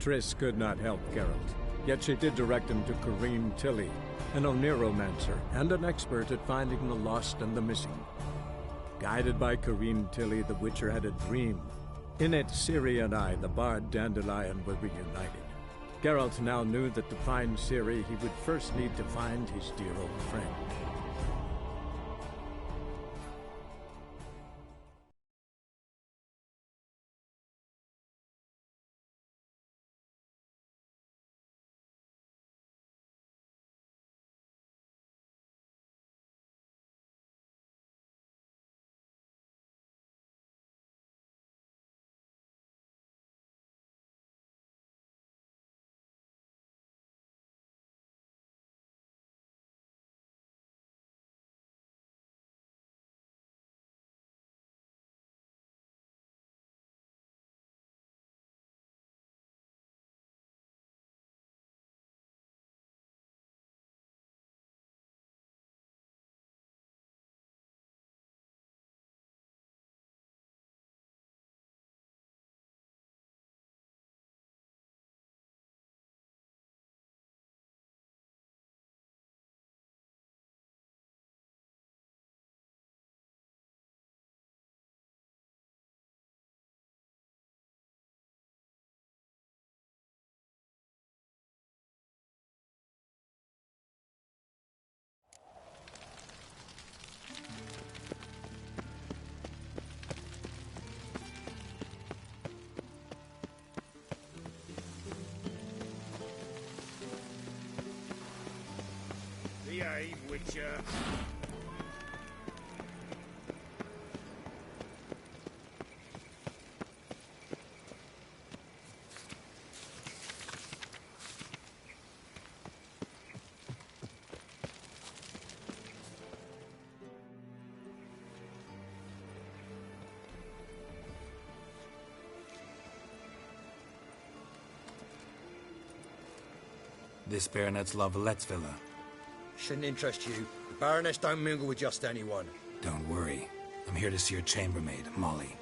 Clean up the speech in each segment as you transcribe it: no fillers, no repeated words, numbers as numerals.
Triss could not help Geralt, yet she did direct him to Corrine Tilly, an Oniromancer and an expert at finding the lost and the missing. Guided by Corrine Tilly, the Witcher had a dream. In it, Ciri and I, the bard Dandelion, were reunited. Geralt now knew that to find Ciri, he would first need to find his dear old friend. Behave, Witcher. This Baronet's La Valettes villa. Shouldn't interest you. The Baroness don't mingle with just anyone. Don't worry. I'm here to see your chambermaid, Molly.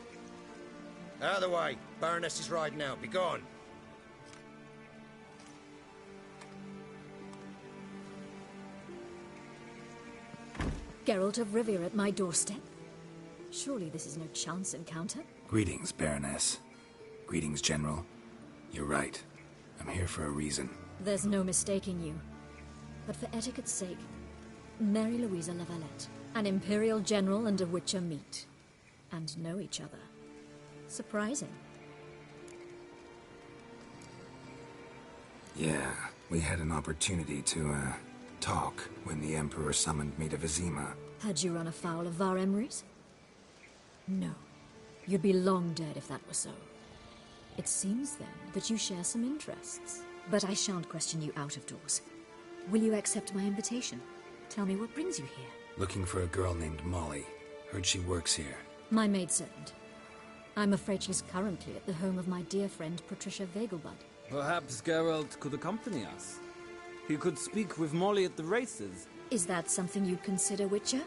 Out of the way. Baroness is riding out. Be gone. Geralt of Rivia at my doorstep? Surely this is no chance encounter? Greetings, Baroness. Greetings, General. You're right. I'm here for a reason. There's no mistaking you. But for etiquette's sake, Mary Louisa La Valette, an Imperial General and a Witcher meet. And know each other. Surprising. Yeah, we had an opportunity to, talk when the Emperor summoned me to Vizima. Had you run afoul of Var Emrys? No. You'd be long dead if that were so. It seems, then, that you share some interests. But I shan't question you out of doors. Will you accept my invitation? Tell me what brings you here. Looking for a girl named Molly. Heard she works here. My maidservant. I'm afraid she's currently at the home of my dear friend Patricia Vegelbud. Perhaps Geralt could accompany us. He could speak with Molly at the races. Is that something you'd consider, Witcher?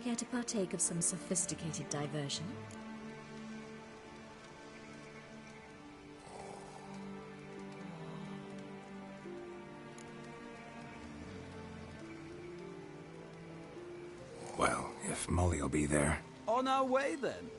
Care to partake of some sophisticated diversion? Well, if Molly'll be there. On our way, then.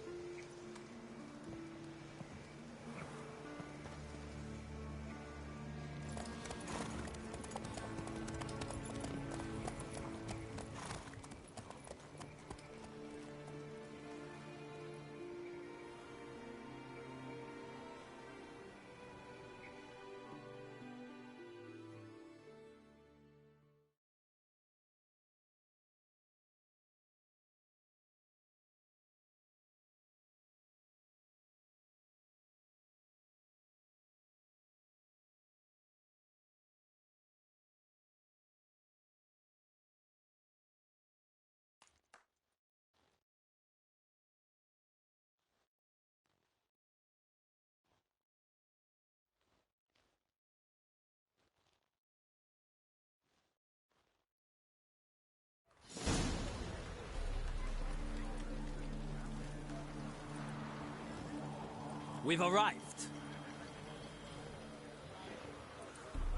We've arrived.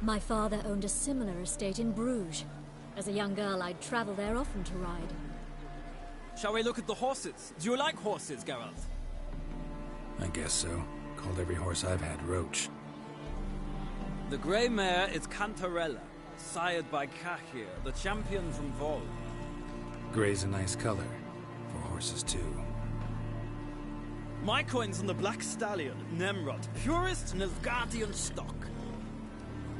My father owned a similar estate in Bruges. As a young girl, I'd travel there often to ride. Shall we look at the horses? Do you like horses, Geralt? I guess so. Called every horse I've had Roach. The grey mare is Cantarella, sired by Cahir, the champion from Vol. Grey's a nice color. For horses, too. My coin's on the Black Stallion, Nemrod, purest Nilfgaardian stock.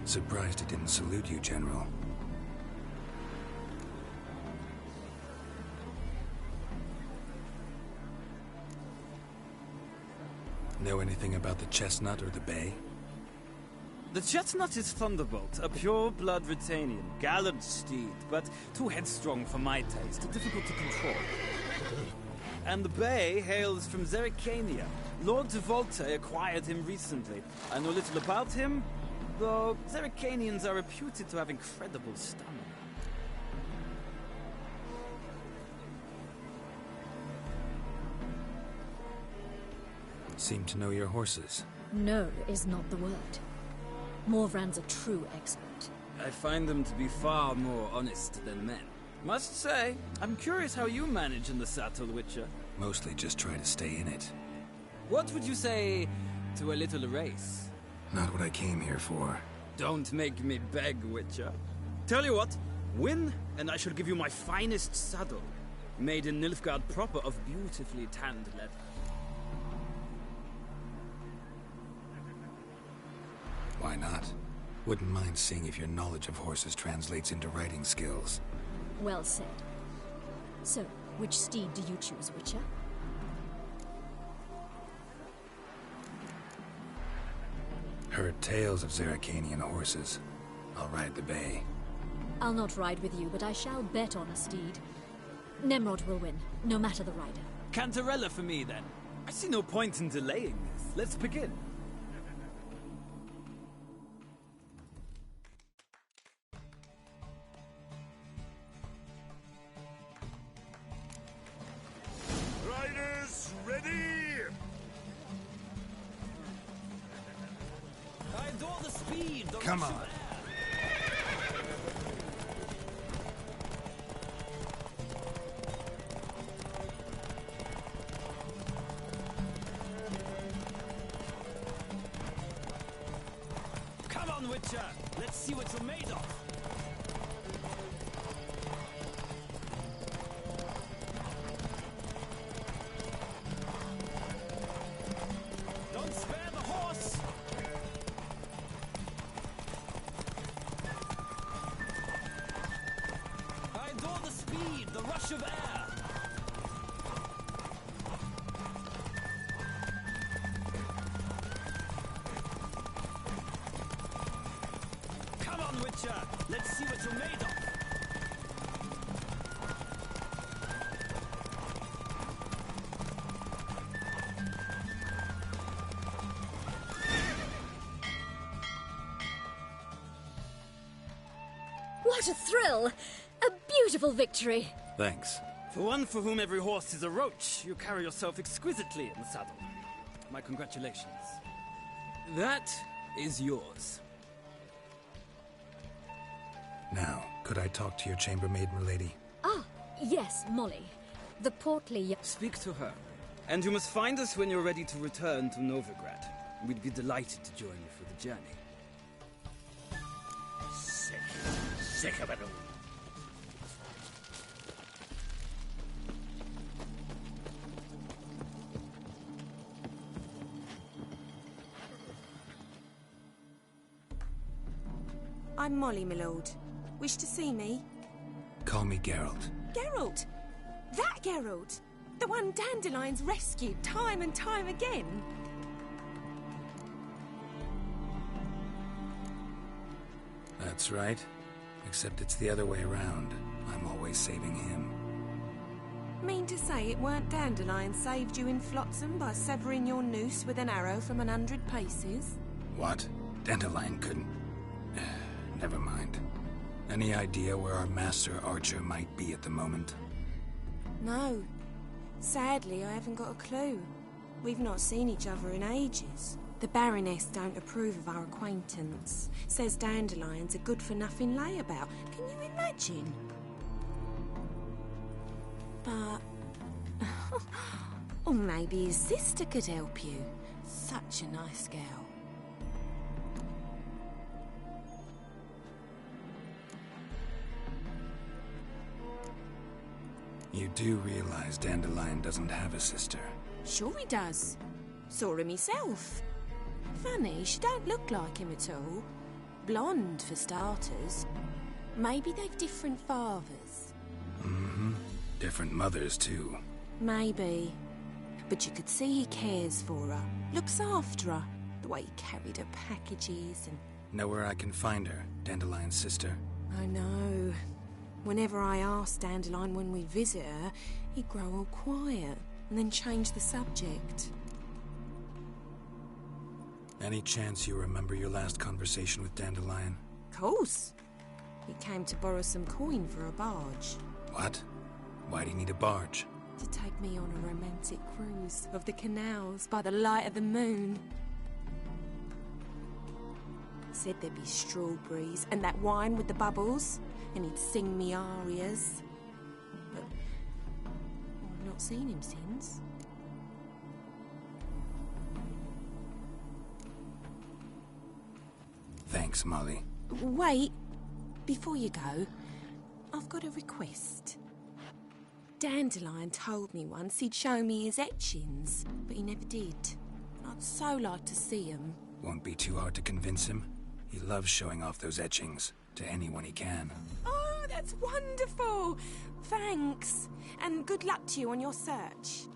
Surprised it didn't salute you, General. Know anything about the Chestnut or the Bay? The Chestnut is Thunderbolt, a pure-blood Retanian, gallant steed, but too headstrong for my taste, difficult to control. And the Bay hails from Zerrikania. Lord de Volte acquired him recently. I know little about him, though Zerrikanians are reputed to have incredible stamina. Seem to know your horses. No is not the word. Morvran's a true expert. I find them to be far more honest than men. Must say, I'm curious how you manage in the saddle, Witcher. Mostly just try to stay in it. What would you say to a little race? Not what I came here for. Don't make me beg, Witcher. Tell you what, win, and I shall give you my finest saddle. Made in Nilfgaard proper of beautifully tanned leather. Why not? Wouldn't mind seeing if your knowledge of horses translates into riding skills. Well said. So, which steed do you choose, Witcher? Heard tales of Zerrikanian horses. I'll ride the Bay. I'll not ride with you, but I shall bet on a steed. Nemrod will win, no matter the rider. Cantarella for me, then. I see no point in delaying this. Let's begin. Riders, ready! I adore the speed. Come on. Come on, Witcher. Let's see what you're made of. Don't spare the horse. I adore the speed, the rush of air. Come on, Witcher. Let's see what you're made of. What a thrill! A beautiful victory! Thanks. For one for whom every horse is a roach, you carry yourself exquisitely in the saddle. My congratulations. That is yours. Now, could I talk to your chambermaid, milady? Ah, yes, Molly. The portly... Speak to her. And you must find us when you're ready to return to Novigrad. We'd be delighted to join you for the journey. Sick of it all. I'm Molly, my lord. Wish to see me? Call me Geralt. Geralt! That Geralt! The one Dandelion's rescued time and time again! That's right. Except it's the other way around. I'm always saving him. Mean to say it weren't Dandelion saved you in Flotsam by severing your noose with an arrow from 100 paces? What? Dandelion couldn't... Never mind. Any idea where our master archer might be at the moment? No. Sadly, I haven't got a clue. We've not seen each other in ages. The Baroness don't approve of our acquaintance. Says Dandelion's a good-for-nothing layabout. Can you imagine? But... or maybe his sister could help you. Such a nice girl. You do realize Dandelion doesn't have a sister? Sure he does. Saw him himself. Funny, she don't look like him at all. Blonde, for starters. Maybe they've different fathers. Mm-hmm. Different mothers, too. Maybe. But you could see he cares for her. Looks after her. The way he carried her packages and... Know where I can find her, Dandelion's sister? I know. Whenever I ask Dandelion when we visit her, he'd grow all quiet and then change the subject. Any chance you remember your last conversation with Dandelion? Course. He came to borrow some coin for a barge. What? Why do you need a barge? To take me on a romantic cruise of the canals by the light of the moon. Said there'd be strawberries and that wine with the bubbles, and he'd sing me arias. But I've not seen him since. Thanks, Molly. Wait, before you go, I've got a request. Dandelion told me once he'd show me his etchings, but he never did. I'd so like to see them. Won't be too hard to convince him. He loves showing off those etchings to anyone he can. Oh, that's wonderful! Thanks, and good luck to you on your search.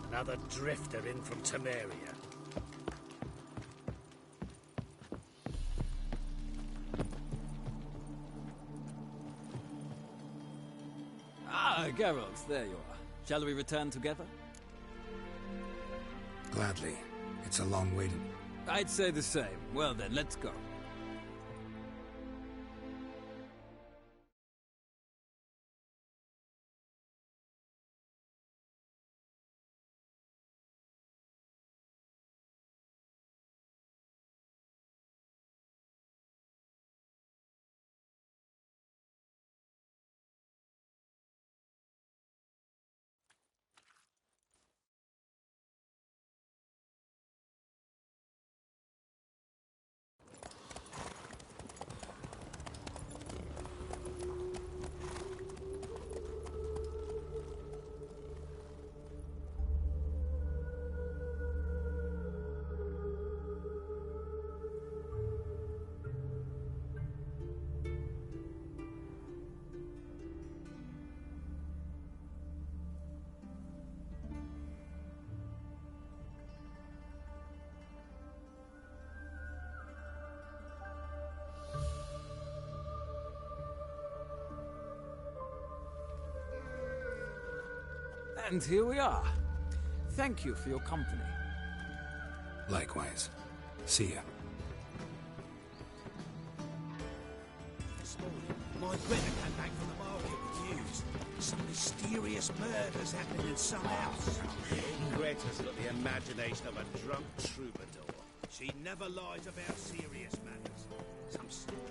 Another drifter in from Temeria. Ah, Geralt, there you are. Shall we return together? Gladly. It's a long way to... I'd say the same. Well then, let's go. And here we are. Thank you for your company. Likewise. See ya. This morning, my brother came back from the market with news. Some mysterious murders happening in some house. Greta's got the imagination of a drunk troubadour. She never lies about serious matters. Some story.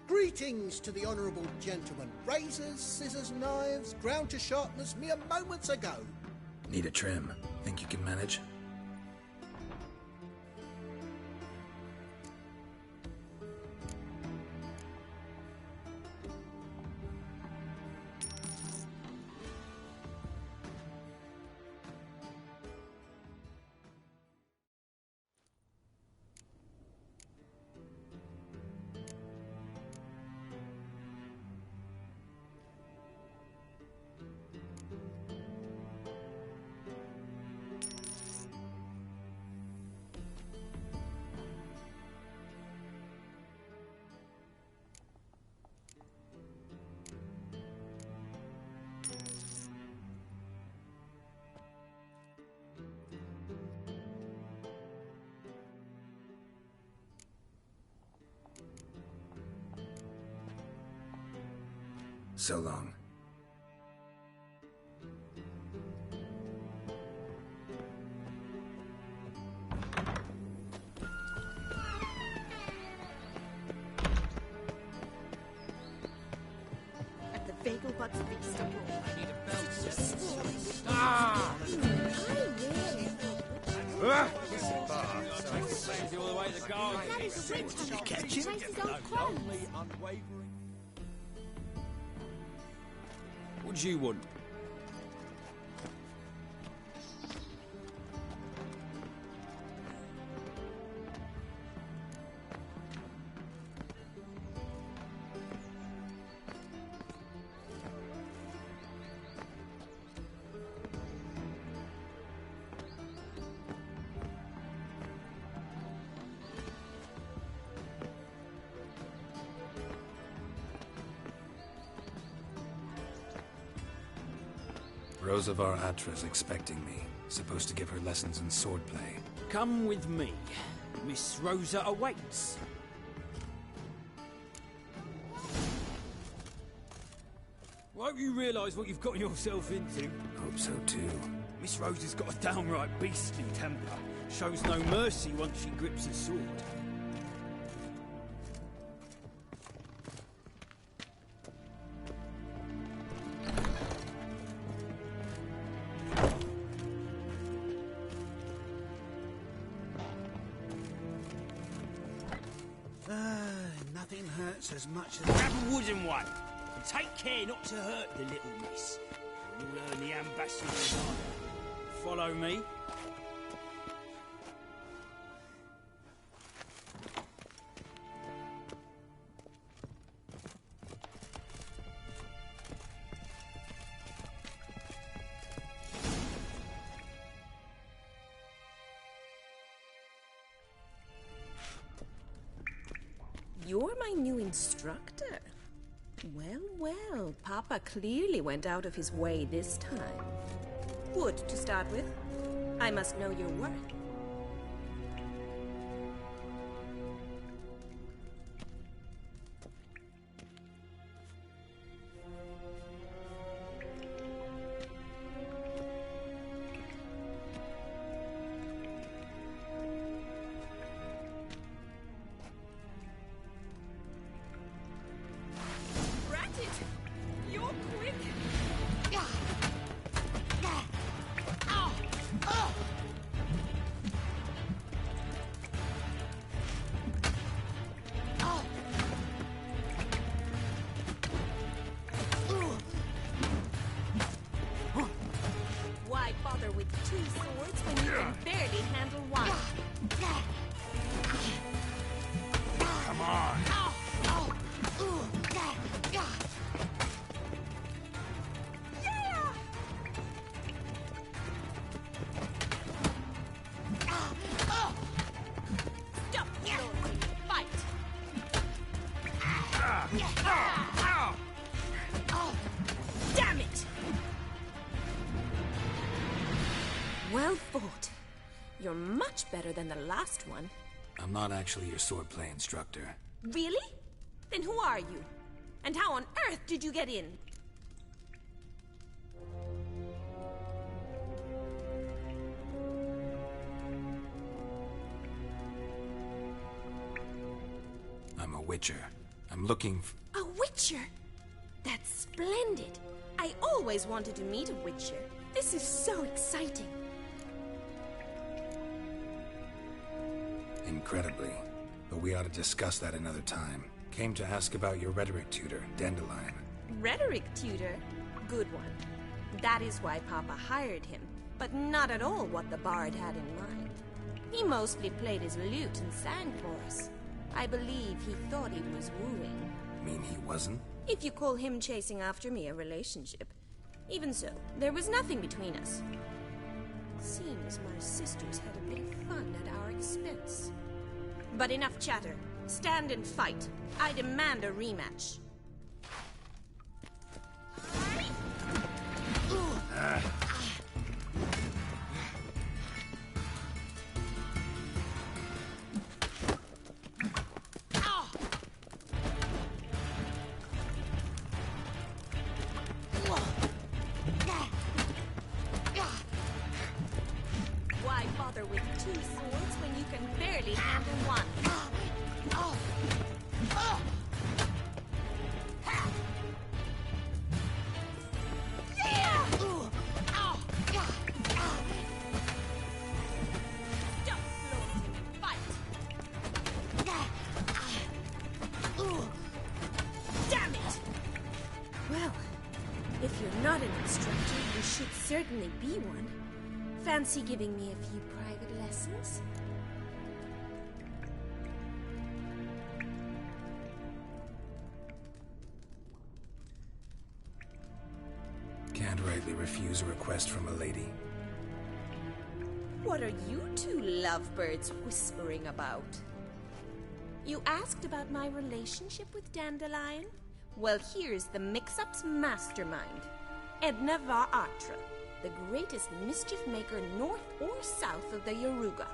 Greetings to the honourable gentleman. Razors, scissors, knives, ground to sharpness mere moments ago. Need a trim. Think you can manage? So long. At the Vagelbut's feast of all. I need a belt. Saves you all the way to go. What do you want? Rosavar Atra's expecting me. Supposed to give her lessons in swordplay. Come with me. Miss Rosa awaits. I hope you realise what you've gotten yourself into. Hope so too. Miss Rosa's got a downright beastly temper. Shows no mercy once she grips a sword. Nothing hurts as much as... Grab a wooden one, and take care not to hurt the little miss. Or you'll earn the ambassador's honor. Follow me. You're my new instructor. Well, well, Papa clearly went out of his way this time. Wood, to start with. I must know your work. Why bother with two swords when you can barely handle one? Come on! Stop, Lord. Fight! Damn it! Well fought. You're much better than the last one. I'm not actually your swordplay instructor. Really? Then who are you? And how on earth did you get in? I'm a witcher. I'm looking A witcher? That's splendid. I always wanted to meet a witcher. This is so exciting. incredibly. But we ought to discuss that another time. Came to ask about your rhetoric tutor, Dandelion. Rhetoric tutor? Good one. That is why Papa hired him, but not at all what the bard had in mind. He mostly played his lute and sang for us. I believe he thought he was wooing. Mean he wasn't? If you call him chasing after me a relationship. Even so, there was nothing between us. Seems my sisters had a bit of fun at our expense. But enough chatter. Stand and fight. I demand a rematch. Well, if you're not an instructor, you should certainly be one. Fancy giving me a few private lessons? Can't rightly refuse a request from a lady. What are you two lovebirds whispering about? You asked about my relationship with Dandelion? Well, here's the mix-up's mastermind. Edna var Atra, the greatest mischief maker north or south of the Yaruga.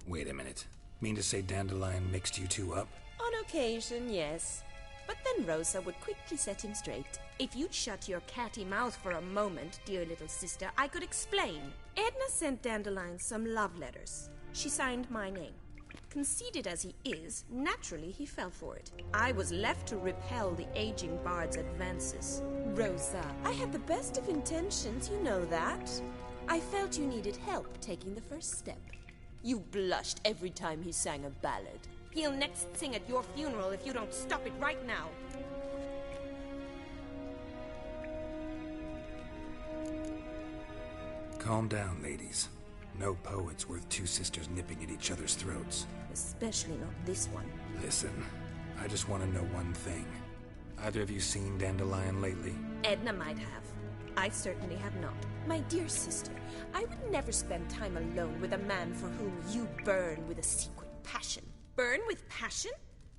Wait a minute. Mean to say Dandelion mixed you two up? On occasion, yes. But then Rosa would quickly set him straight. If you'd shut your catty mouth for a moment, dear little sister, I could explain. Edna sent Dandelion some love letters. She signed my name. Conceited as he is, naturally he fell for it. I was left to repel the aging bard's advances. Rosa, I had the best of intentions, you know that. I felt you needed help taking the first step. You blushed every time he sang a ballad. He'll next sing at your funeral if you don't stop it right now. Calm down, ladies. No poet's worth two sisters nipping at each other's throats. Especially not this one. Listen, I just want to know one thing. Either of you seen Dandelion lately? Edna might have. I certainly have not. My dear sister, I would never spend time alone with a man for whom you burn with a secret passion. Burn with passion?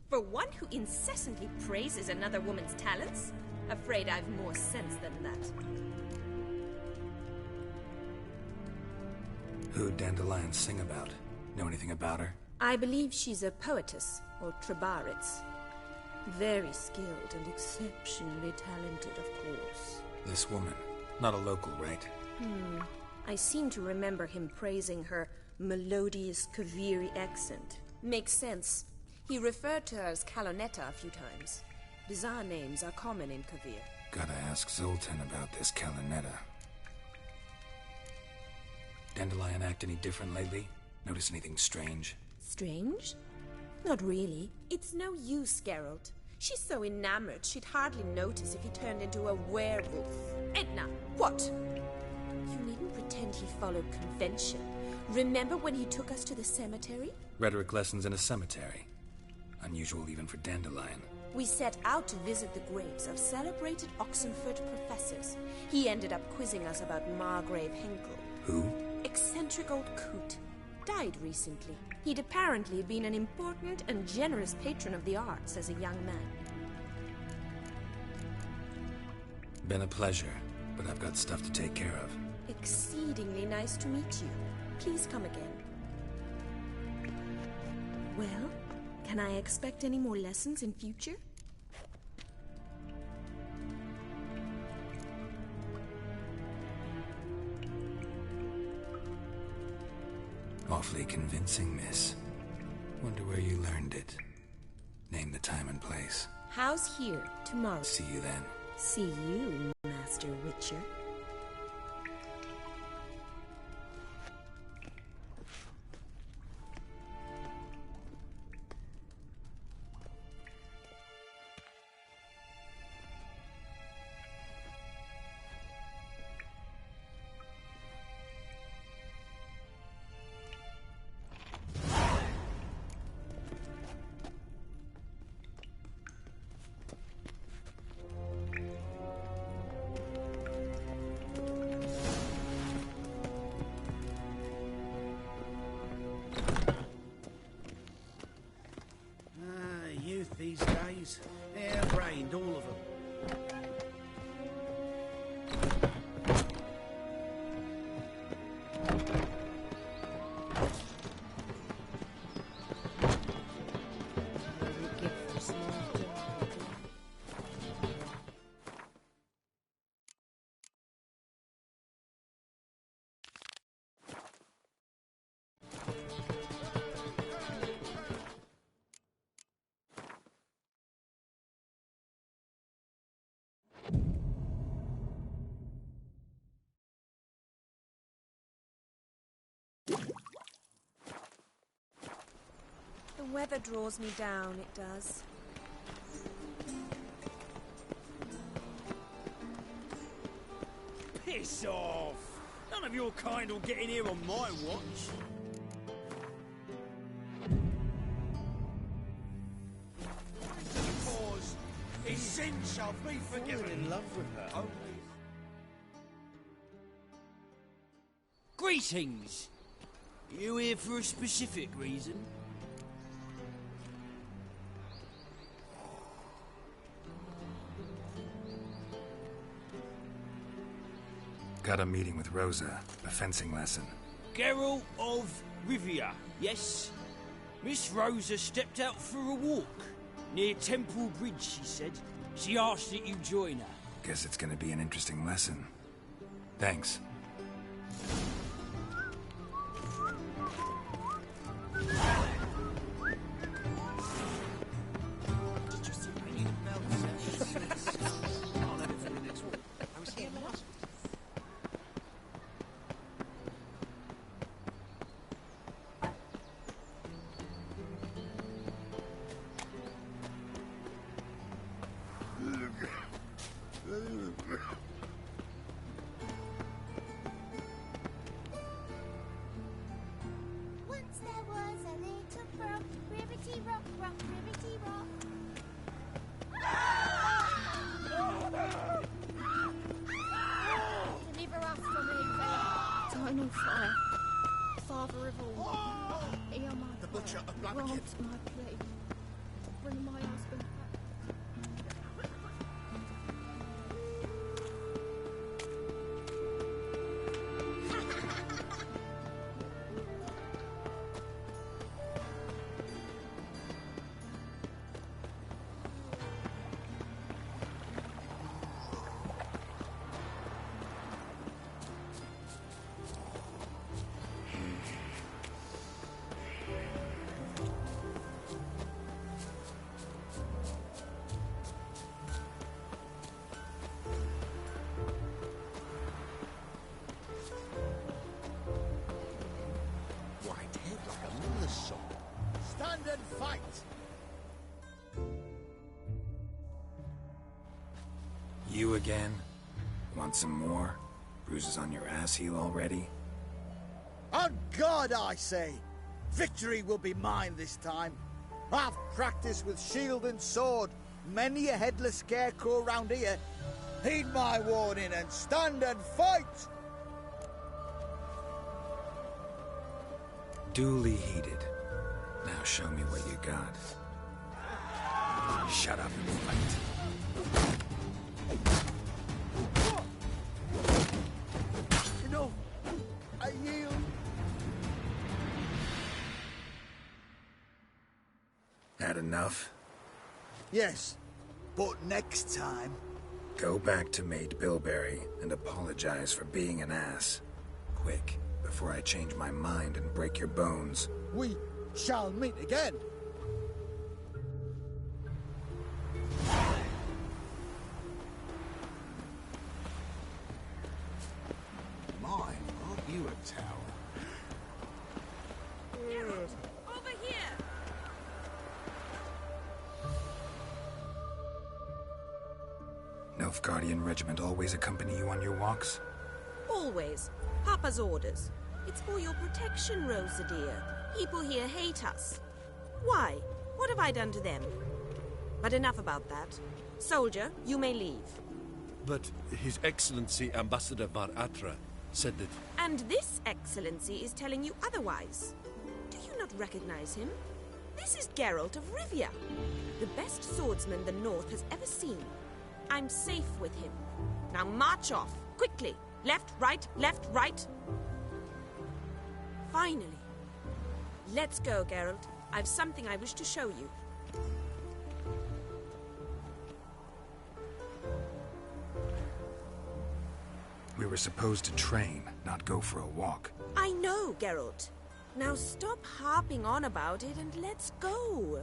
For one who incessantly praises another woman's talents? Afraid I've more sense than that. Who'd Dandelion sing about? Know anything about her? I believe she's a poetess, or Trebaritz. Very skilled and exceptionally talented, of course. This woman. Not a local, right? I seem to remember him praising her melodious Kaviri accent. Makes sense. He referred to her as Kalonetta a few times. Bizarre names are common in Kavir. Gotta ask Zoltan about this Kalonetta. Dandelion act any different lately? Notice anything strange? Strange? Not really. It's no use, Geralt. She's so enamored she'd hardly notice if he turned into a werewolf. Edna, what? You needn't pretend he followed convention. Remember when he took us to the cemetery? Rhetoric lessons in a cemetery. Unusual even for Dandelion. We set out to visit the graves of celebrated Oxenford professors. He ended up quizzing us about Margrave Henkel. Who? Eccentric old coot. Died recently. He'd apparently been an important and generous patron of the arts as a young man. Been a pleasure, but I've got stuff to take care of. Exceedingly nice to meet you. Please come again. Well, can I expect any more lessons in future? Awfully convincing, miss. Wonder where you learned it. Name the time and place. How's here tomorrow? See you then. See you, Master Witcher. These days, hair-brained, all of them. weather draws me down, it does. Piss off! None of your kind will get in here on my watch. Pause. His sin shall be forgiven. in love with her. Greetings! You here for a specific reason? Got a meeting with Rosa, a fencing lesson. Geralt of Rivia, yes? Miss Rosa stepped out for a walk. Near Temple Bridge, she said. She asked that you join her. Guess it's gonna be an interesting lesson. Thanks. Once there was a little frog, ribbity rock, rock, ribbity rock. Deliver us from it, Dino fire, father of all. Hear my The butcher of grant Blackheath. my plea. Bring my husband back. White head like a miller's son. Stand and fight! You again? Want some more? Bruises on your ass heel already? On God, I say! Victory will be mine this time. I've practiced with shield and sword. Many a headless scarecrow round here. Heed my warning and stand and fight! Duly heeded. Now show me what you got. Shut up and fight. No, I yield. Had enough? Yes, but next time. Go back to Maid Bilberry and apologize for being an ass. Quick, before I change my mind and break your bones. We shall meet again. My, aren't you a tower? Over here! Nilfgaardian regiment always accompany you on your walks? Always. Papa's orders. It's for your protection, Rosa dear. People here hate us. Why? What have I done to them? But enough about that. Soldier, you may leave. But His Excellency Ambassador Var Atra said that... And this excellency is telling you otherwise. Do you not recognize him? This is Geralt of Rivia, the best swordsman the North has ever seen. I'm safe with him. Now march off, quickly. Left, right, left, right. Finally. Let's go, Geralt. I've something I wish to show you. We were supposed to train, not go for a walk. I know, Geralt. Now stop harping on about it and let's go.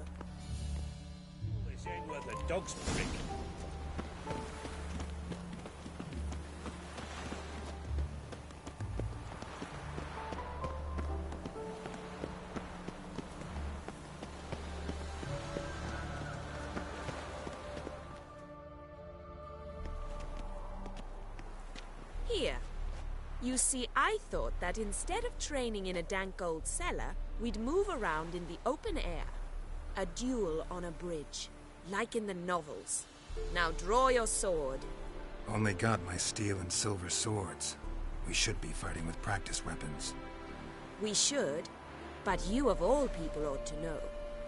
This ain't worth a dog's prick. You see, I thought that instead of training in a dank old cellar, we'd move around in the open air. A duel on a bridge, like in the novels. Now draw your sword. Only got my steel and silver swords. We should be fighting with practice weapons. We should, but you of all people ought to know.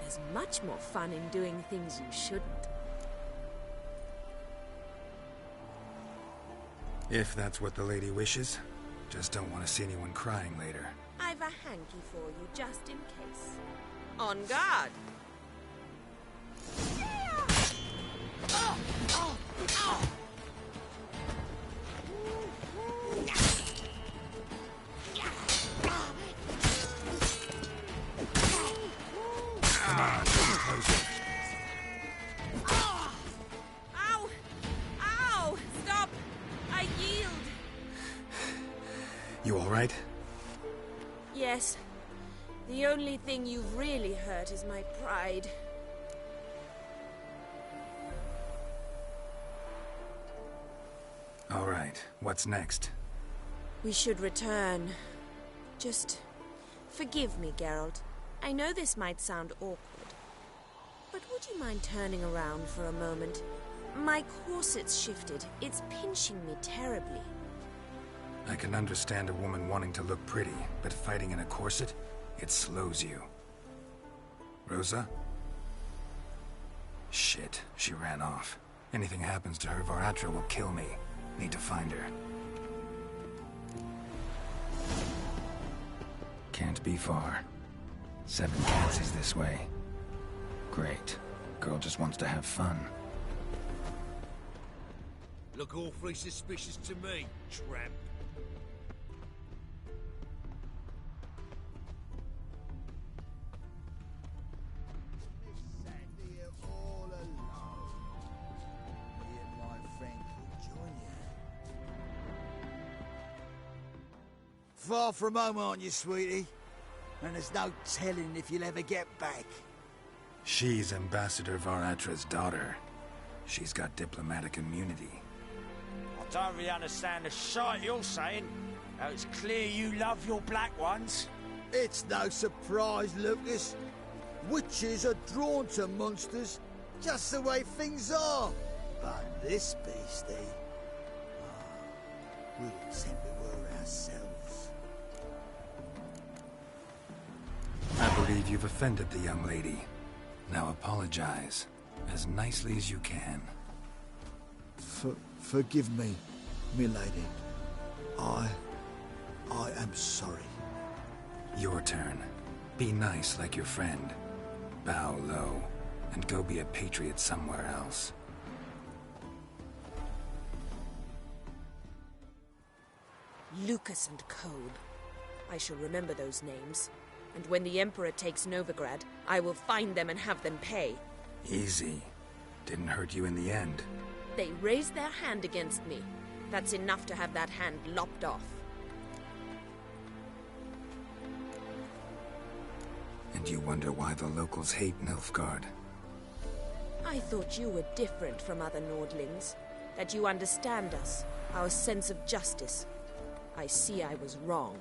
There's much more fun in doing things you shouldn't. If that's what the lady wishes. Just don't want to see anyone crying later. I've a hanky for you, just in case. On guard! Ow! Ow! Stop! I yield! You all right? Yes. The only thing you've really hurt is my pride. All right. What's next? We should return. Just forgive me, Geralt. I know this might sound awkward, but would you mind turning around for a moment? My corset's shifted. It's pinching me terribly. I can understand a woman wanting to look pretty, but fighting in a corset, it slows you. Rosa? Shit, she ran off. Anything happens to her, Var Attre will kill me. Need to find her. Can't be far. 7 Cats this way. Great. Girl just wants to have fun. Look awfully suspicious to me, tramp. Far from home, aren't you, sweetie? And there's no telling if you'll ever get back. She's Ambassador Var Attre's daughter. She's got diplomatic immunity. I don't really understand the shite you're saying. Now it's clear you love your black ones. It's no surprise, Lucas. Witches are drawn to monsters, just the way things are. But this beastie... we'll pretend we were ourselves. I believe you've offended the young lady. Now apologize, as nicely as you can. Forgive me, milady. I am sorry. Your turn. Be nice like your friend. Bow low, and go be a patriot somewhere else. Lucas and Kolb. I shall remember those names. And when the Emperor takes Novigrad, I will find them and have them pay. Easy. Didn't hurt you in the end. They raised their hand against me. That's enough to have that hand lopped off. And you wonder why the locals hate Nilfgaard. I thought you were different from other Nordlings. That you understand us, our sense of justice. I see I was wrong.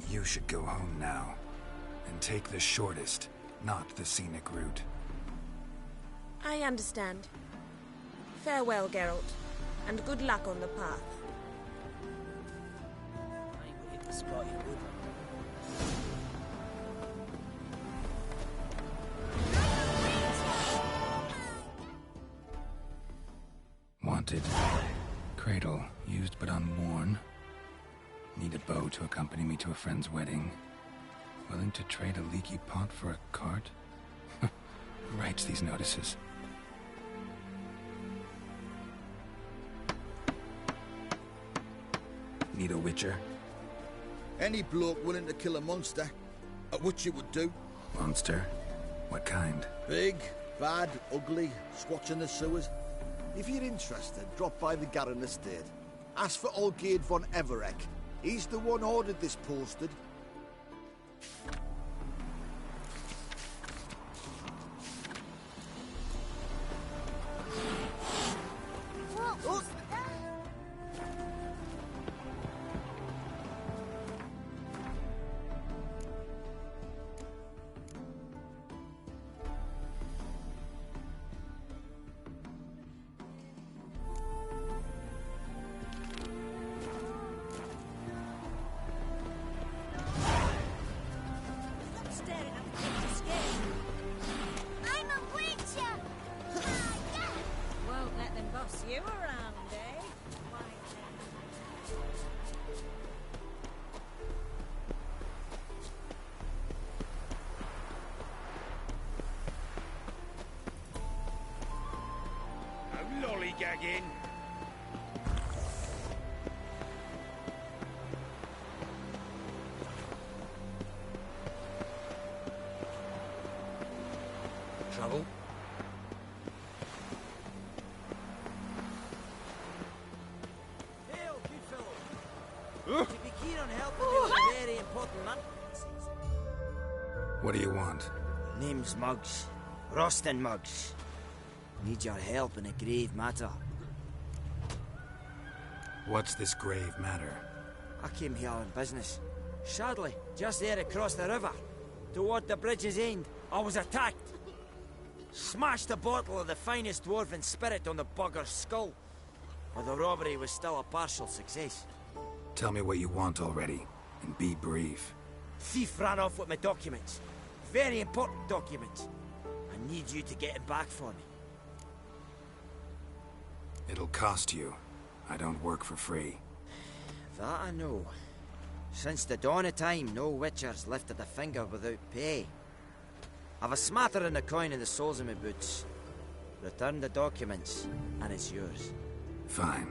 You should go home now. And take the shortest, not the scenic route. I understand. Farewell, Geralt, and good luck on the path. Wanted. Cradle, used but unworn. Need a bow to accompany me to a friend's wedding. Willing to trade a leaky pot for a cart? Who writes these notices? Need a witcher? Any bloke willing to kill a monster. A witcher would do. Monster? What kind? Big, bad, ugly, squatching the sewers. If you're interested, drop by the Garren estate. Ask for Olgierd von Everec. He's the one ordered this posted. I'm a witcher! Won't let them boss you around, eh? No lollygagging. Trouble? Hail, good fellow. To be keen on helping you with a very important man. What do you want? Name's Muggs. Rostin Muggs. Need your help in a grave matter. What's this grave matter? I came here on business. Sadly, just there across the river, toward the bridge's end, I was attacked. Smashed a bottle of the finest dwarven spirit on the bugger's skull. But the robbery was still a partial success. Tell me what you want already, and be brief. Thief ran off with my documents. Very important documents. I need you to get it back for me. It'll cost you. I don't work for free. That I know. Since the dawn of time, no witcher's lifted a finger without pay. I've a smattering of coin in the soles of my boots. Return the documents, and it's yours. Fine.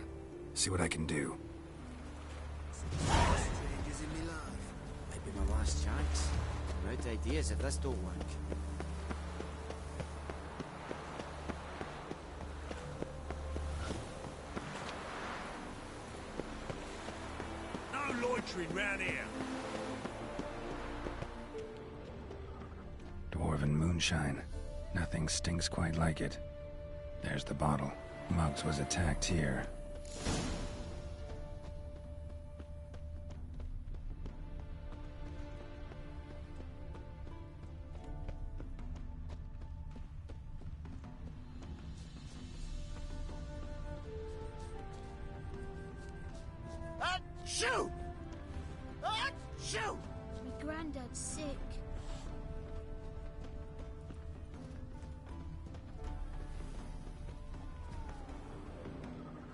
See what I can do. Strangers in me life. Might be my last chance. I'm out of ideas if this don't work. No loitering round here. Dwarven moonshine. Nothing stinks quite like it. There's the bottle. Muggs was attacked here. Achoo! Achoo! My granddad's sick.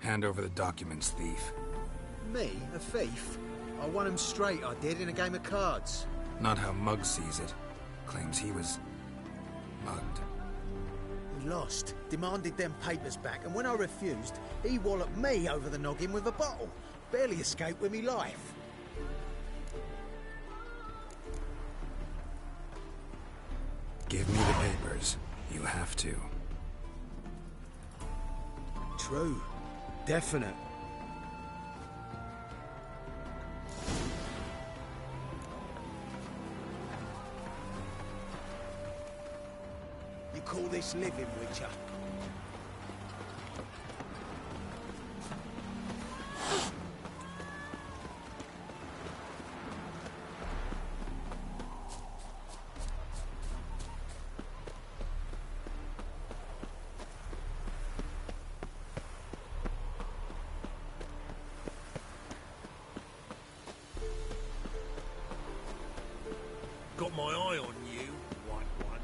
Hand over the documents, thief. Me? A thief? I won him straight, I did, in a game of cards. Not how Muggs sees it. Claims he was mugged. He lost, demanded them papers back, and when I refused, he walloped me over the noggin with a bottle. Barely escaped with me life. Give me the papers. You have to. True. Definite. You call this living, Witcher? Got my eye on you, white one.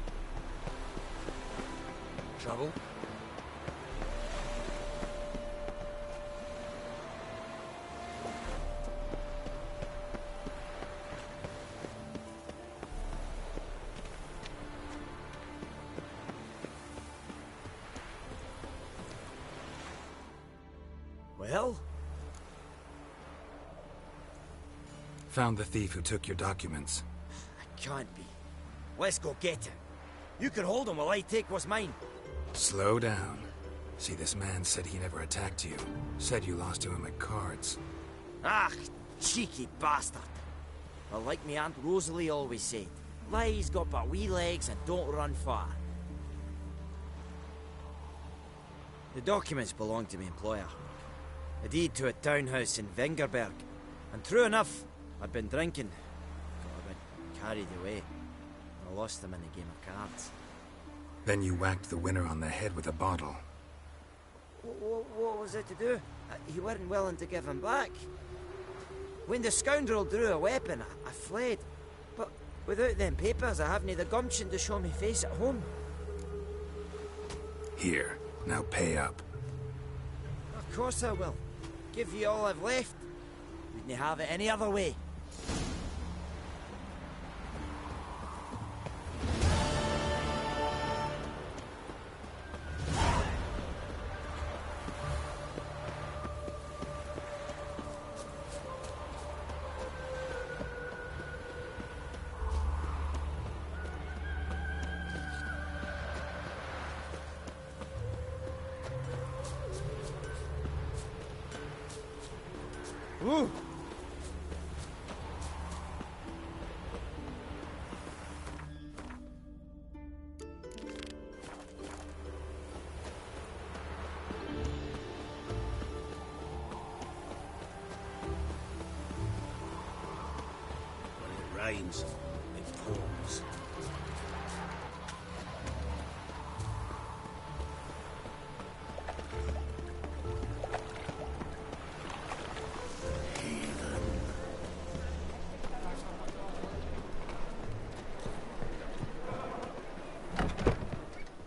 Trouble? Well? Found the thief who took your documents. Can't be. Let's go get him. You can hold him while I take what's mine. Slow down. See, this man said he never attacked you. Said you lost to him at cards. Ah, cheeky bastard. Well, like me Aunt Rosalie always said, lies got but wee legs and don't run far. The documents belong to my employer. A deed to a townhouse in Vengerberg. And true enough, I'd been drinking. Got a bit carried away. I lost them in a game of cards. Then you whacked the winner on the head with a bottle. What was it to do? You weren't willing to give him back. When the scoundrel drew a weapon, I fled. But Without them papers, I haven't the gumption to show me face at home. Here, now pay up. Of course I will. Give you all I've left. Wouldn't have it any other way. Ooh. When it rains, it pours.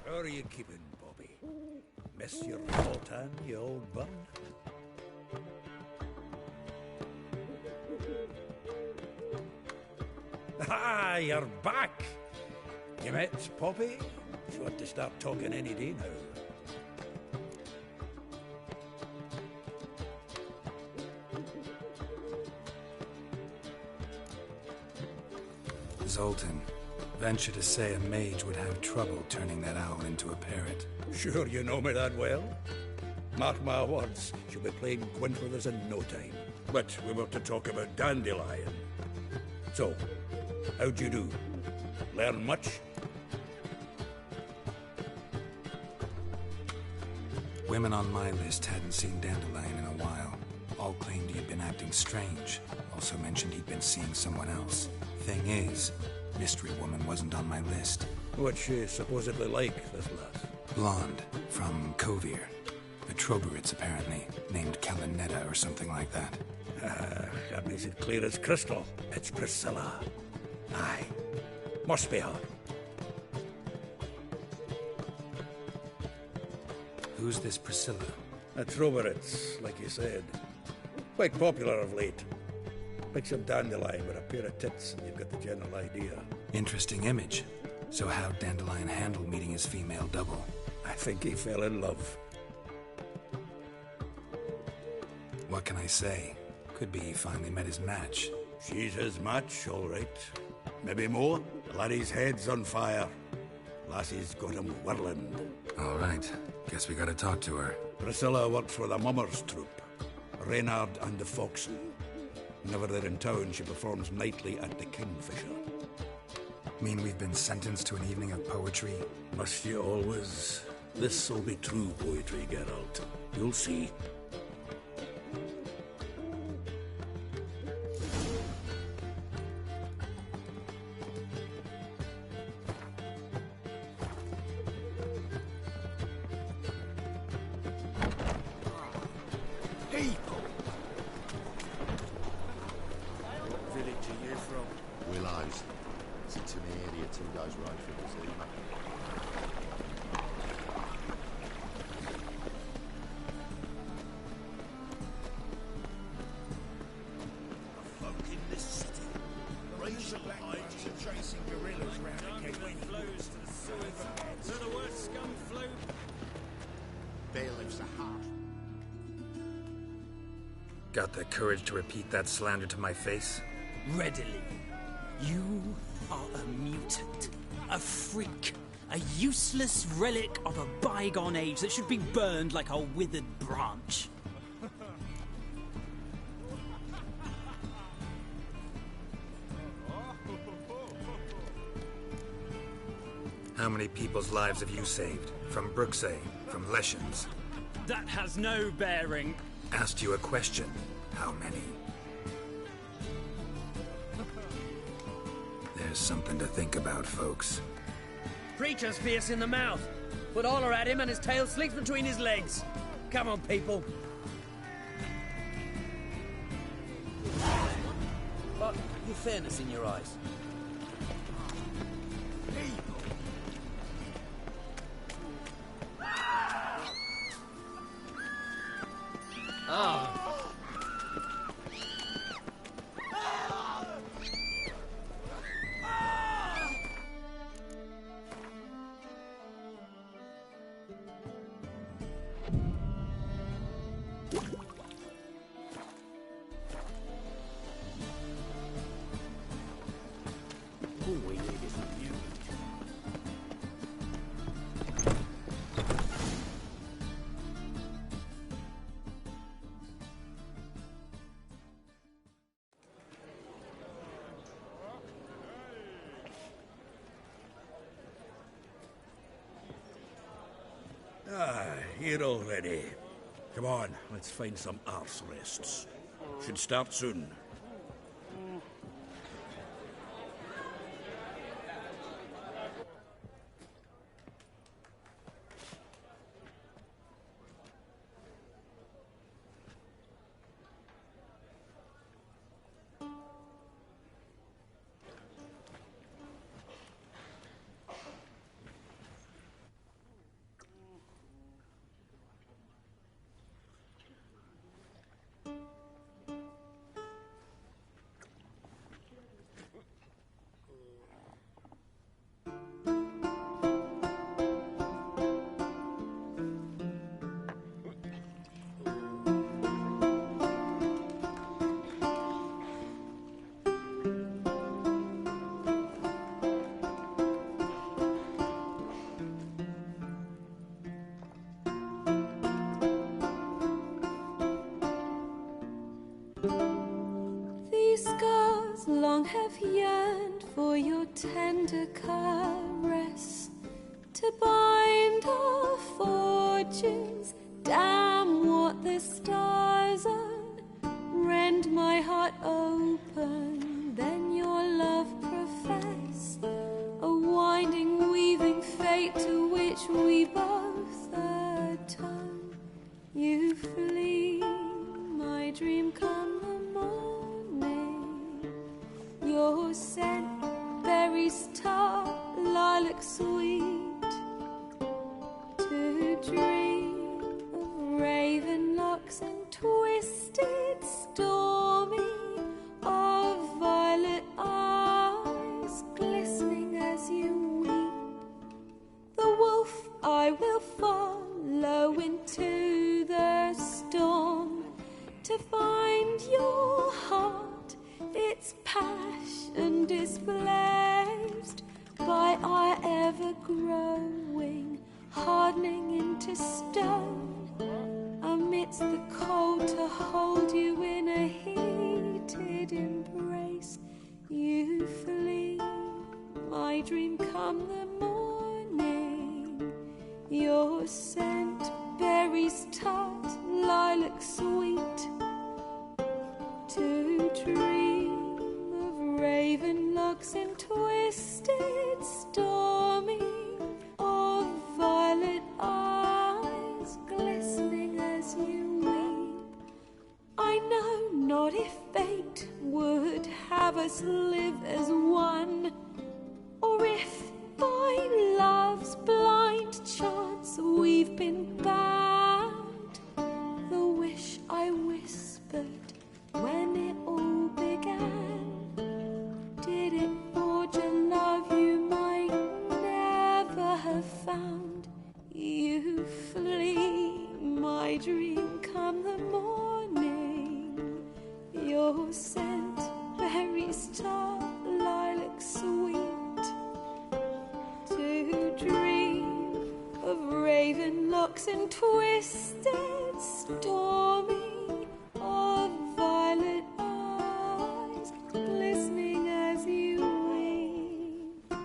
How are you keeping, Bobby? Miss your Zoltan, you old bum? Ah, you're back! You met Poppy? She ought to start talking any day now. Zoltan. Venture to say a mage would have trouble turning that owl into a parrot. Sure you know me that well? Mark my words, she'll be playing Gwent with us in no time. But we were to talk about Dandelion. So, how'd you do? Learn much? Women on my list hadn't seen Dandelion in a while. All claimed he'd been acting strange. Also mentioned he'd been seeing someone else. Thing is, Mystery Woman wasn't on my list. What's she supposedly like, this lass? Blonde, from Kovir. A Troberits, apparently, named Kalinetta or something like that. That makes it clear as crystal. It's Priscilla. Aye. Must be her. Who's this Priscilla? A Troberits, like you said. Quite popular of late. Picture Dandelion with a pair of tits and you've got the general idea. Interesting image. So how'd Dandelion handle meeting his female double? I think he fell in love. What can I say? Could be he finally met his match. She's his match, all right. Maybe more. Laddie's head's on fire. Lassie's got him whirling. All right. Guess we gotta talk to her. Priscilla works for the Mummers troupe. Reynard and the Foxen. Whenever they're in town, she performs nightly at the Kingfisher. Mean we've been sentenced to an evening of poetry? Must you always? This'll be true poetry, Geralt. You'll see. People! What village are you from? Willows. Sits in the area 2 days road from the Zima. Folk in this city. Racial hygiene tracing gorillas round the Kingway Flows to the sewers. So the worst scum flow. Bailiff's a heart. Got the courage to repeat that slander to my face? Readily. You are a mutant. A freak. A useless relic of a bygone age that should be burned like a withered branch. How many people's lives have you saved? From Bruxay? From Leshens? That has no bearing. Asked you a question. How many? There's something to think about, folks. Preacher's fierce in the mouth. Put holler at him and his tail slicks between his legs. Come on, people. But your fairness in your eyes. Ah, here already. Come on, let's find some arse rests. Should start soon. These scars long have yearned for your tender caress, to bind our fortunes. Damn what the stars rend my heart open, then your love profess, a winding, weaving fate to which we both atone. You flee, my dream come the morning, your scent berries tart, lilac sweet, to dream of raven locks and twisted stormy, of violet eyes glistening as you weep. The wolf I will follow into the storm, to find your heart, its passion displaced by our ever-growing, hardening into stone, amidst the cold to hold you in a heated embrace. You flee, my dream come the morning, your scent berries tart, lilac sweet, to dream of raven locks and twisted stormy, of violet eyes glistening as you weep. I know not if fate would have us live as one, or if by love's blind chance we've been bound. The wish I whispered when it all began, did it forge a love you might never have found? You flee, my dream come the morning, your scent berries tart, lilac sweet, to dream of raven locks and twisted stormy, of violet eyes glistening as you weep.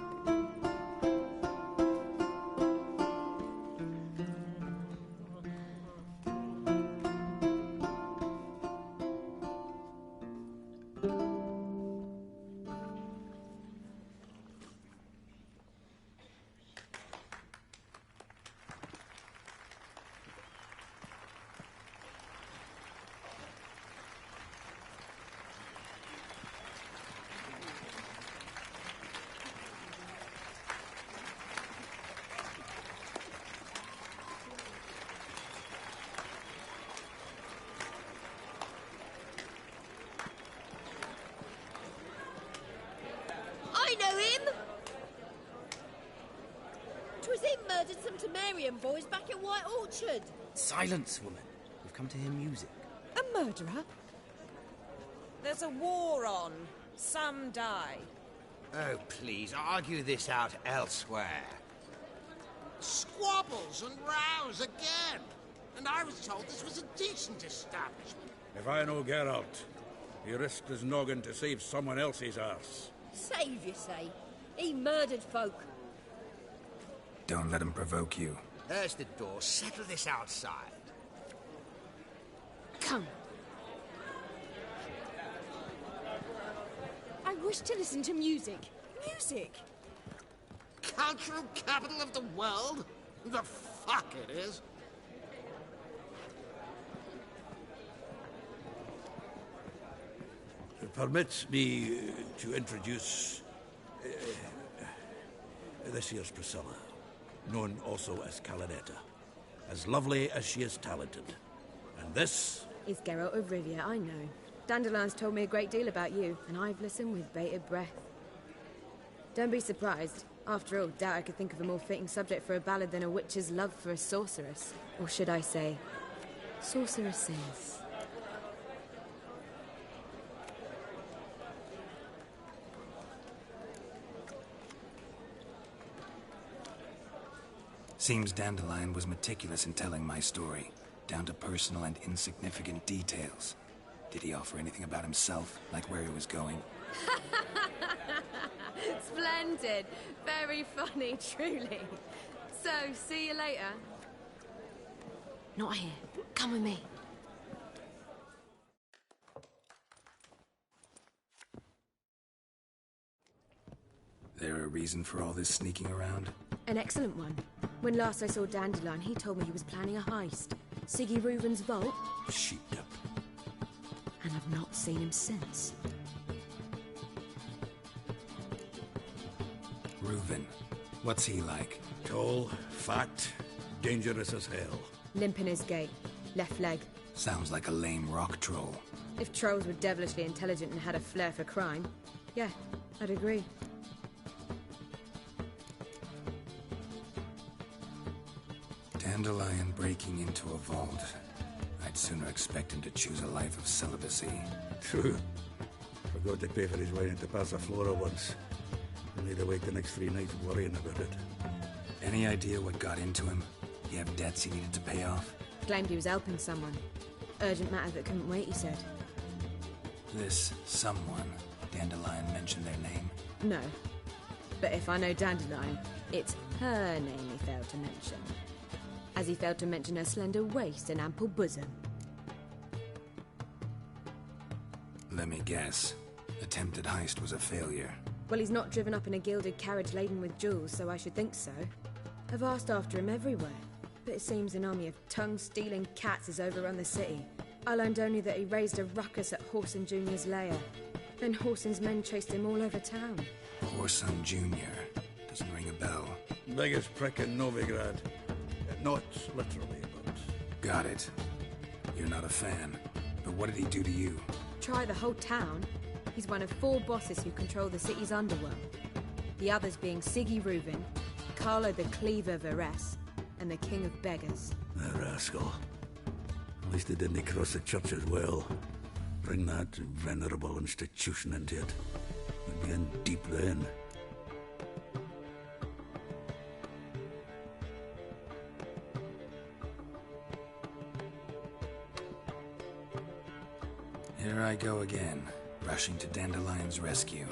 I know him! 'Twas him murdered some Temerian boys back at White Orchard. Silence, woman. We've come to hear music. A murderer? There's a war on. Some die. Oh, please, argue this out elsewhere. Squabbles and rows again! And I was told this was a decent establishment. If I know Geralt, he risked his noggin to save someone else's arse. Save, you say? He murdered folk. Don't let him provoke you. There's the door. Settle this outside. Come. I wish to listen to music. Music! Cultural capital of the world? The fuck it is. Permit me to introduce this here's Priscilla, known also as Calinetta. As lovely as she is talented. And this is Geralt of Rivia, I know. Dandelion's told me a great deal about you, and I've listened with bated breath. Don't be surprised. After all, doubt I could think of a more fitting subject for a ballad than a witch's love for a sorceress. Or should I say, sorceresses. Seems Dandelion was meticulous in telling my story, down to personal and insignificant details. Did he offer anything about himself, like where he was going? Splendid. Very funny, truly. So, see you later. Not here. Come with me. There a reason for all this sneaking around? An excellent one. When last I saw Dandelion, he told me he was planning a heist. Siggy Reuven's vault. Sheepdip. And I've not seen him since. Reuven. What's he like? Tall, fat, dangerous as hell. Limp in his gait. Left leg. Sounds like a lame rock troll. If trolls were devilishly intelligent and had a flair for crime, yeah, I'd agree. Dandelion breaking into a vault. I'd sooner expect him to choose a life of celibacy. True. Forgot to pay for his wine into Passiflora once. I need to wait the next 3 nights worrying about it. Any idea what got into him? He have debts he needed to pay off? Claimed he was helping someone. Urgent matter that couldn't wait, he said. This someone, Dandelion mentioned their name? No. But if I know Dandelion, it's her name he failed to mention. As he failed to mention her slender waist and ample bosom. Let me guess. Attempted heist was a failure. Well, he's not driven up in a gilded carriage laden with jewels, so I should think so. I've asked after him everywhere, but it seems an army of tongue-stealing cats has overrun the city. I learned only that he raised a ruckus at Whoreson Jr.'s lair. Then Whoreson's men chased him all over town. Whoreson Jr. Doesn't ring a bell. Biggest prick in Novigrad. Not literally, but... Got it. You're not a fan. But what did he do to you? Try the whole town. He's one of 4 bosses who control the city's underworld. The others being Siggy Reuven, Carlo the Cleaver Varese, and the King of Beggars. The rascal. At least he didn't cross the church as well. Bring that venerable institution into it. We'd be in deep then. Here I go again, rushing to Dandelion's rescue.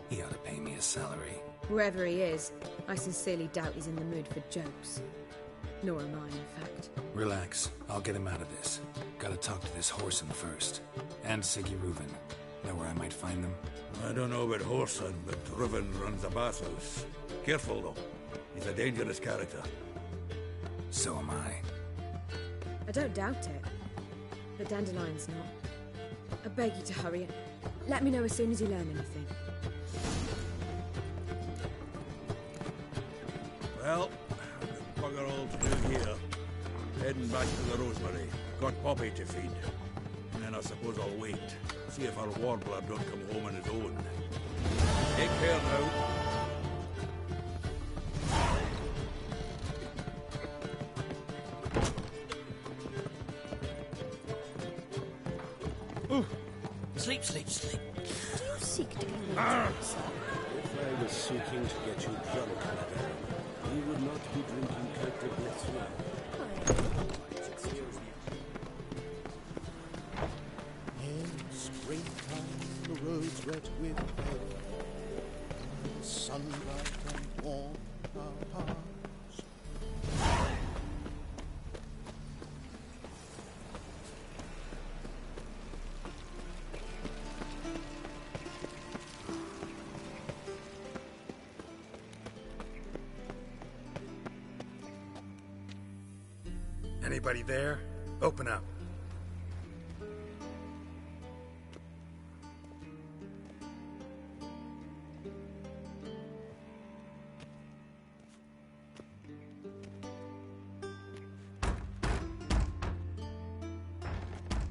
He ought to pay me a salary. Whoever he is, I sincerely doubt he's in the mood for jokes. Nor am I, in fact. Relax. I'll get him out of this. Gotta talk to this Whoreson first. And Siggy Reuven. Know where I might find them? I don't know about Whoreson, but Reuven runs a bathhouse. Careful, though. He's a dangerous character. So am I. I don't doubt it. But Dandelion's not. I beg you to hurry. Let me know as soon as you learn anything. Well, bugger all to do here. Heading back to the Rosemary. Got Poppy to feed. And then I suppose I'll wait. See if our warbler don't come home on his own. Take care now. Sleep, sleep, sleep. Do you seek to be If I was seeking to get you drunk, madame, you would not be drinking Cote de Blessure. Excuse me. In springtime, the roads wet with rain, sunlight and warm our hearts. Anybody there? Open up.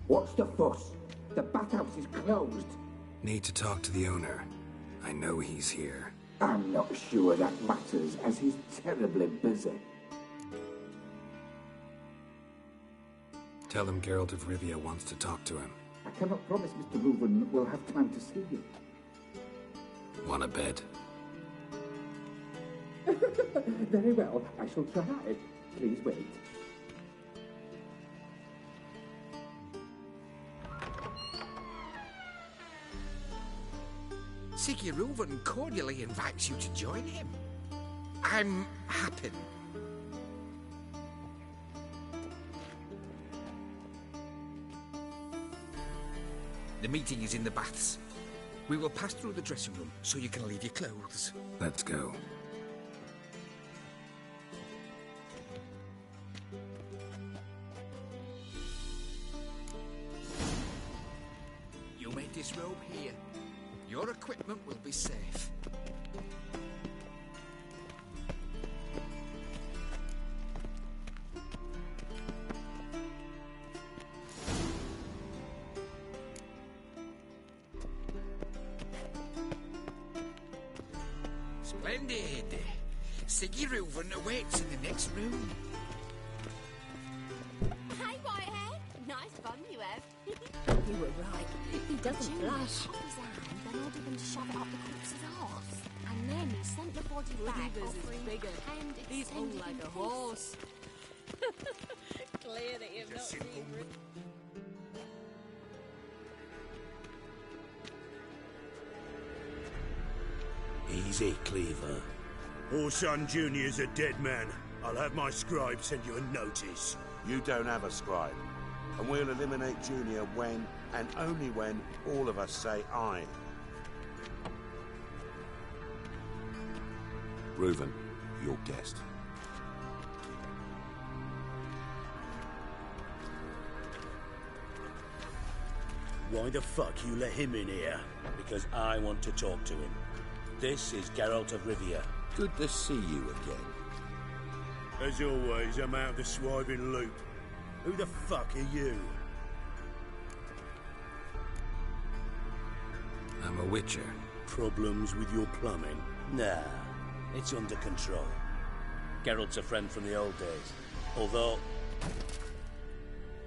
What's the fuss? The bathhouse is closed. Need to talk to the owner. I know he's here. I'm not sure that matters, as he's terribly busy. Tell him Geralt of Rivia wants to talk to him. I cannot promise Mr. Reuven will have time to see you. Want a bed? Very well, I shall try. Please wait. Siggy Reuven cordially invites you to join him. I'm Happen. The meeting is in the baths. We will pass through the dressing room so you can leave your clothes. Let's go. You may disrobe here. Your equipment will be safe. Splendid. Siggy Reuven awaits in the next room. Hey, Whitehead. Nice fun you have. You were right. He doesn't blush. Off his hand, then ordered them to shove it up the corpse's arse. And then he sent the body back, offering hand He's hung extended like in a peace. horse. Clear that you've not seen Easy, Cleaver. Orson Jr.'s a dead man. I'll have my scribe send you a notice. You don't have a scribe. And we'll eliminate Junior when, and only when, all of us say aye. Reuven, your guest. Why the fuck you let him in here? Because I want to talk to him. This is Geralt of Rivia. Good to see you again. As always, I'm out of the swiving loop. Who the fuck are you? I'm a witcher. Problems with your plumbing? Nah, it's under control. Geralt's a friend from the old days. Although...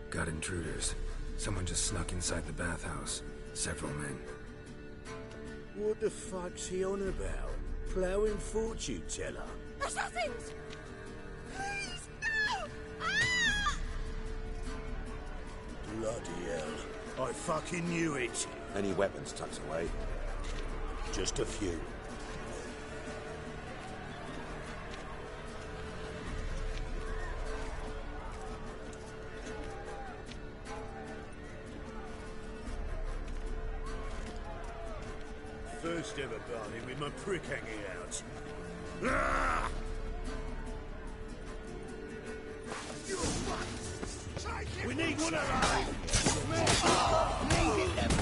Got intruders. Someone just snuck inside the bathhouse. Several men. What the fuck's he on about? Ploughing fortune teller? Assassins! Please, no! Ah! Bloody hell. I fucking knew it. Any weapons tucked away? Just a few. First ever party with my prick hanging out. Ah! We need one alive! Leave it to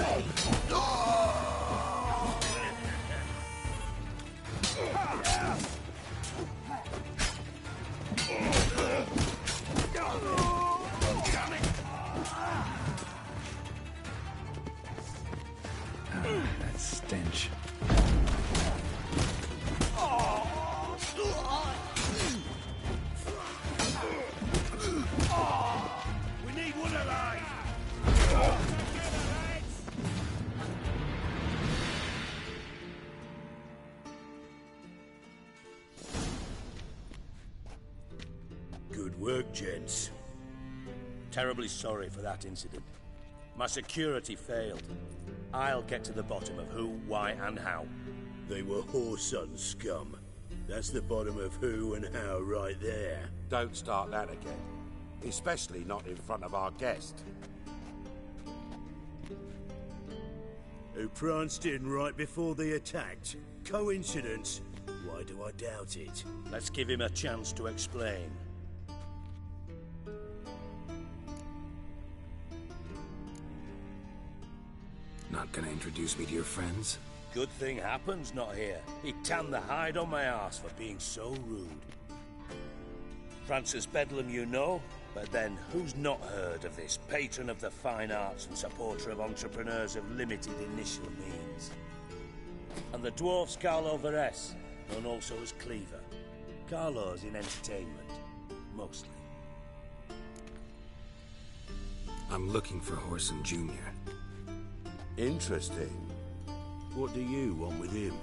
me! That stench. We need one alive! Good work, gents. Terribly sorry for that incident. My security failed. I'll get to the bottom of who, why, and how. They were whoreson scum. That's the bottom of who and how right there. Don't start that again. Especially not in front of our guest. Who pranced in right before they attacked. Coincidence? Why do I doubt it? Let's give him a chance to explain. Not gonna introduce me to your friends? Good thing Happen's not here. He'd tan the hide on my arse for being so rude. Francis Bedlam you know, but then who's not heard of this patron of the fine arts and supporter of entrepreneurs of limited initial means? And the dwarf's Carlo Veres, known also as Cleaver. Carlo's in entertainment, mostly. I'm looking for Horson Jr. Interesting. What do you want with him?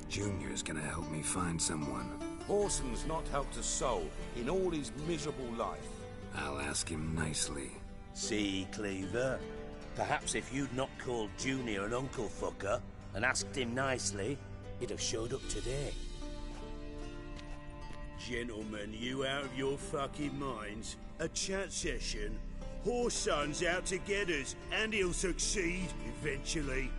Junior's gonna help me find someone. Horson's not helped a soul in all his miserable life. I'll ask him nicely. See, Cleaver? Perhaps if you'd not called Junior an uncle fucker and asked him nicely, he'd have showed up today. Gentlemen, you out of your fucking minds? A chat session? Horson's out to get us, and he'll succeed eventually.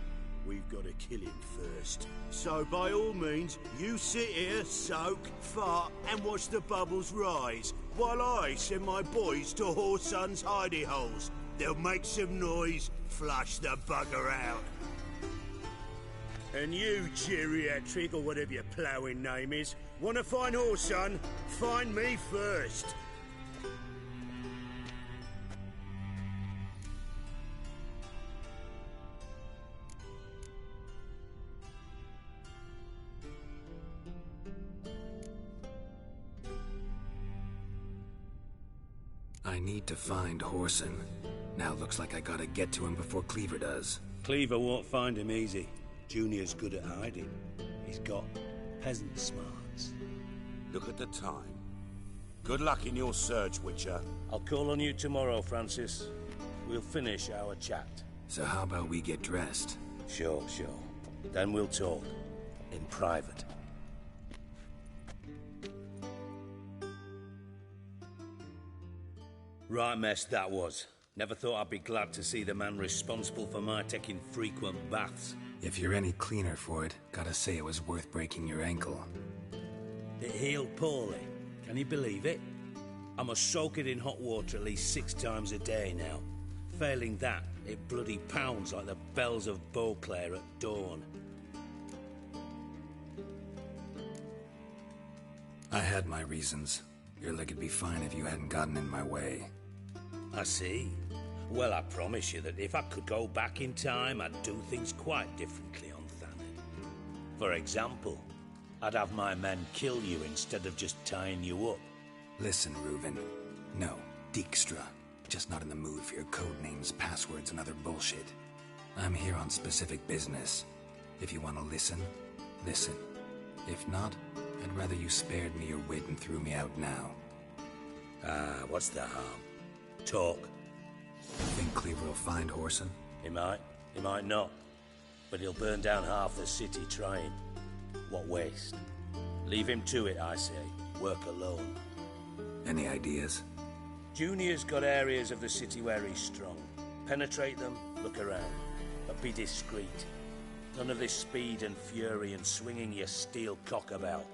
We've got to kill him first. So by all means, you sit here, soak, fart, and watch the bubbles rise, while I send my boys to Horson's hidey holes. They'll make some noise, flush the bugger out. And you, geriatric, or whatever your ploughing name is, want to find Horson? Find me first. I need to find Horson. Now looks like I gotta get to him before Cleaver does. Cleaver won't find him easy. Junior's good at hiding. He's got peasant smarts. Look at the time. Good luck in your search, Witcher. I'll call on you tomorrow, Francis. We'll finish our chat. So how about we get dressed? Sure. Then we'll talk. In private. Right mess that was. Never thought I'd be glad to see the man responsible for my taking frequent baths. If you're any cleaner for it, gotta say it was worth breaking your ankle. It healed poorly. Can you believe it? I must soak it in hot water at least 6 times a day now. Failing that, it bloody pounds like the bells of Beauclair at dawn. I had my reasons. Your leg'd be fine if you hadn't gotten in my way. I see. Well, I promise you that if I could go back in time, I'd do things quite differently on Thanedd. For example, I'd have my men kill you instead of just tying you up. Listen, Reuven. No, Dijkstra. Just not in the mood for your code names, passwords, and other bullshit. I'm here on specific business. If you want to listen, listen. If not, I'd rather you spared me your wit and threw me out now. What's the harm? Talk. Think Cleaver will find Horson? He might not. But he'll burn down half the city trying. What waste. Leave him to it, I say. Work alone. Any ideas? Junior's got areas of the city where he's strong. Penetrate them, look around. But be discreet. None of this speed and fury and swinging your steel cock about.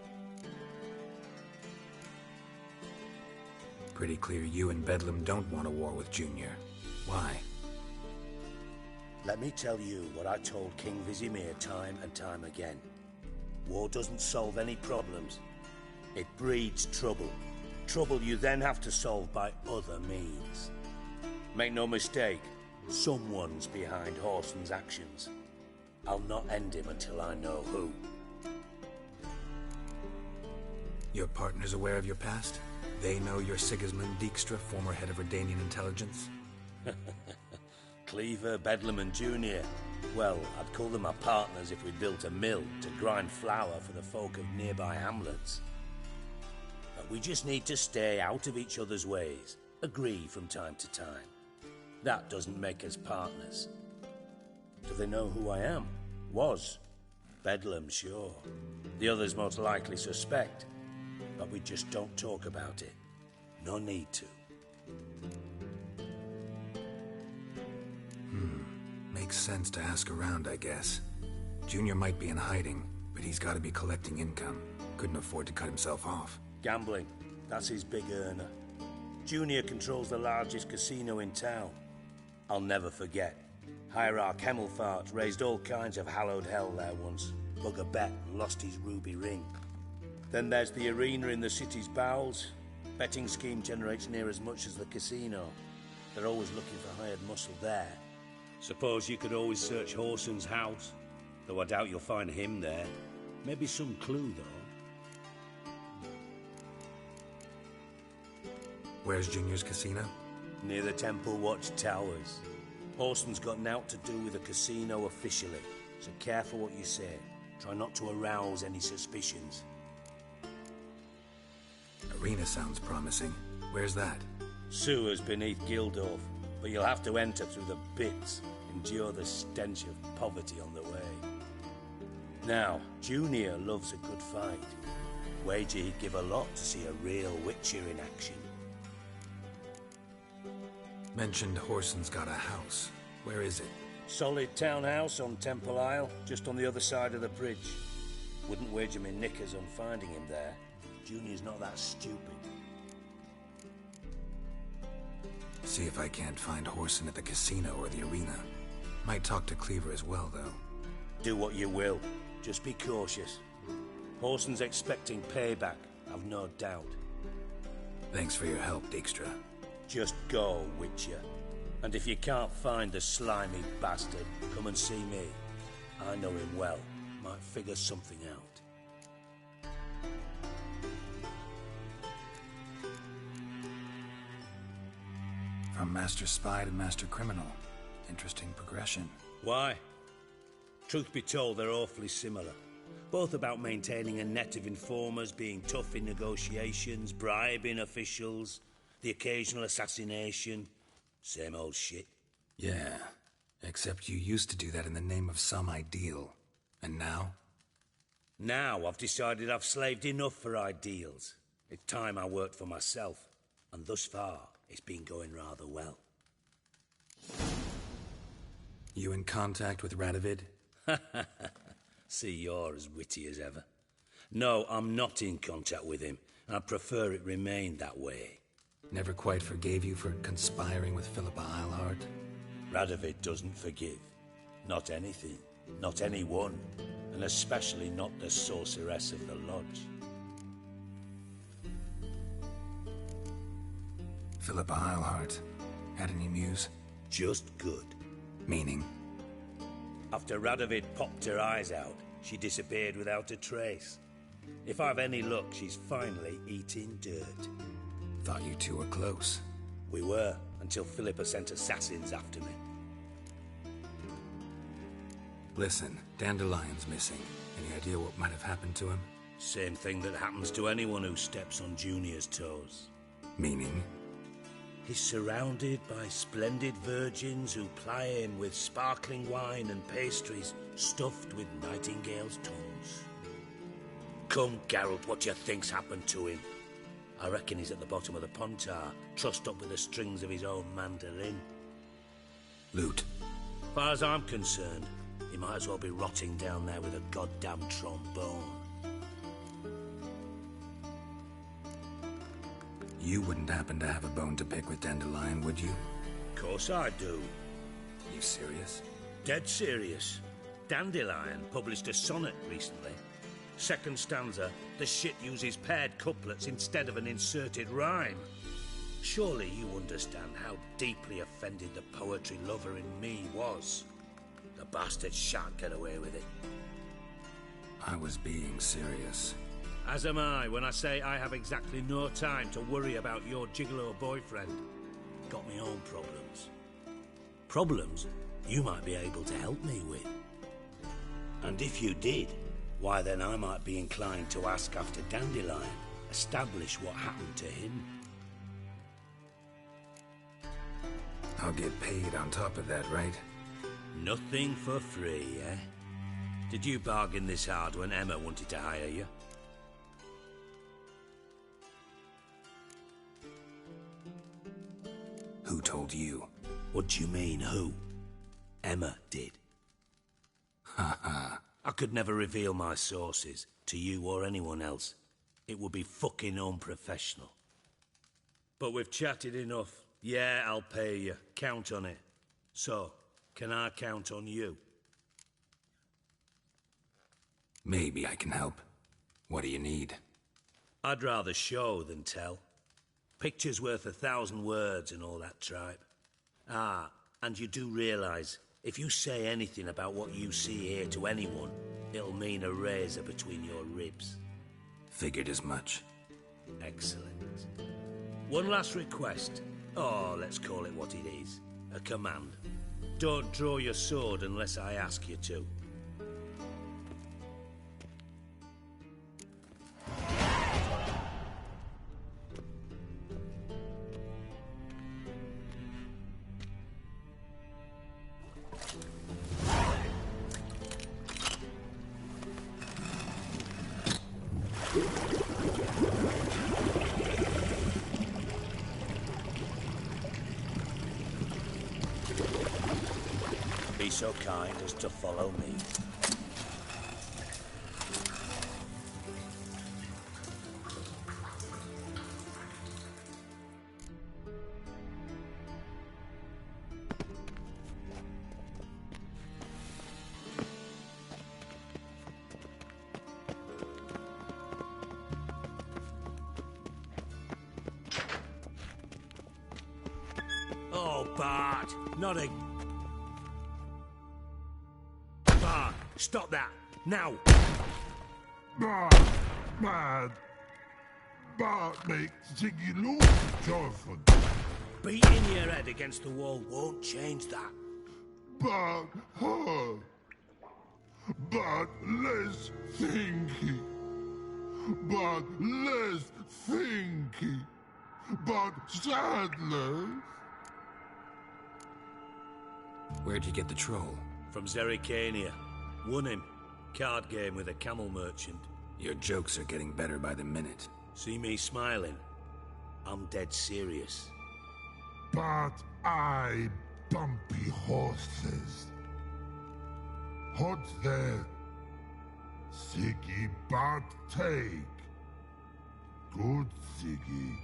Pretty clear you and Bedlam don't want a war with Junior. Why? Let me tell you what I told King Vizimir time and time again. War doesn't solve any problems. It breeds trouble. Trouble you then have to solve by other means. Make no mistake, someone's behind Horson's actions. I'll not end him until I know who. Your partner's aware of your past? They know you're Sigismund Dijkstra, former head of Redanian intelligence? Cleaver, Bedlam and Junior. Well, I'd call them my partners if we'd built a mill to grind flour for the folk of nearby hamlets. But we just need to stay out of each other's ways. Agree from time to time. That doesn't make us partners. Do they know who I am? Was. Bedlam, sure. The others most likely suspect. But we just don't talk about it. No need to. Makes sense to ask around, I guess. Junior might be in hiding, but he's got to be collecting income. Couldn't afford to cut himself off. Gambling. That's his big earner. Junior controls the largest casino in town. I'll never forget. Hierarch Hemmelfart raised all kinds of hallowed hell there once. Bugger bet and lost his ruby ring. Then there's the arena in the city's bowels. Betting scheme generates near as much as the casino. They're always looking for hired muscle there. Suppose you could always search Horson's house. Though I doubt you'll find him there. Maybe some clue, though. Where's Junior's casino? Near the Temple Watch Towers. Horson's got naught to do with the casino officially, so careful what you say. Try not to arouse any suspicions. Arena sounds promising. Where's that? Sewers beneath Gildorf, but you'll have to enter through the pits, endure the stench of poverty on the way. Now, Junior loves a good fight. Wager he'd give a lot to see a real Witcher in action. Mentioned Horson's got a house. Where is it? Solid townhouse on Temple Isle, just on the other side of the bridge. Wouldn't wager me knickers on finding him there. Junior's not that stupid. See if I can't find Horson at the casino or the arena. Might talk to Cleaver as well, though. Do what you will. Just be cautious. Horson's expecting payback, I've no doubt. Thanks for your help, Dijkstra. Just go, Witcher. And if you can't find the slimy bastard, come and see me. I know him well. Might figure something out. From Master Spy to Master Criminal. Interesting progression. Why? Truth be told, they're awfully similar. Both about maintaining a net of informers, being tough in negotiations, bribing officials, the occasional assassination. Same old shit. Yeah, except you used to do that in the name of some ideal. And now? Now I've decided I've slaved enough for ideals. It's time I worked for myself. And thus far, it's been going rather well. You in contact with Radovid? See, you're as witty as ever. No, I'm not in contact with him. I prefer it remained that way. Never quite forgave you for conspiring with Philippa Eilhart? Radovid doesn't forgive. Not anything. Not anyone. And especially not the sorceress of the Lodge. Philippa Eilhart. Had any news? Just good. Meaning? After Radovid popped her eyes out, she disappeared without a trace. If I've any luck, she's finally eating dirt. Thought you two were close. We were, until Philippa sent assassins after me. Listen, Dandelion's missing. Any idea what might have happened to him? Same thing that happens to anyone who steps on Junior's toes. Meaning? He's surrounded by splendid virgins who ply him with sparkling wine and pastries stuffed with nightingales' tongues. Come, Geralt, what do you think's happened to him? I reckon he's at the bottom of the Pontar, trussed up with the strings of his own mandolin. Loot. As far as I'm concerned, he might as well be rotting down there with a goddamn trombone. You wouldn't happen to have a bone to pick with Dandelion, would you? Course I do. You serious? Dead serious. Dandelion published a sonnet recently. Second stanza, the shit uses paired couplets instead of an inserted rhyme. Surely you understand how deeply offended the poetry lover in me was. The bastard shan't get away with it. I was being serious. As am I when I say I have exactly no time to worry about your gigolo boyfriend. Got me own problems. Problems you might be able to help me with. And if you did, why then I might be inclined to ask after Dandelion, establish what happened to him. I'll get paid on top of that, right? Nothing for free, eh? Did you bargain this hard when Emma wanted to hire you? Who told you? What do you mean, who? Emma did. Ha ha. I could never reveal my sources to you or anyone else. It would be fucking unprofessional. But we've chatted enough. Yeah, I'll pay you. Count on it. So, can I count on you? Maybe I can help. What do you need? I'd rather show than tell. Picture's worth 1,000 words and all that tripe. Ah, and you do realise, if you say anything about what you see here to anyone, it'll mean a razor between your ribs. Figured as much. Excellent. One last request. Oh, let's call it what it is. A command. Don't draw your sword unless I ask you to. Be so kind as to follow me. Oh, Bart, not a... Bart, stop that, now! Bart, mad. Bart make Ziggy lose, Jonathan. Beating your head against the wall won't change that. Bart, hard. Bart, less thinky. Bart, less thinky. Bart, sadness. Where'd you get the troll? From Zerrikania. Won him. Card game with a camel merchant. Your jokes are getting better by the minute. See me smiling? I'm dead serious. But I bumpy horses. Hot there. Ziggy Bart take. Good Ziggy.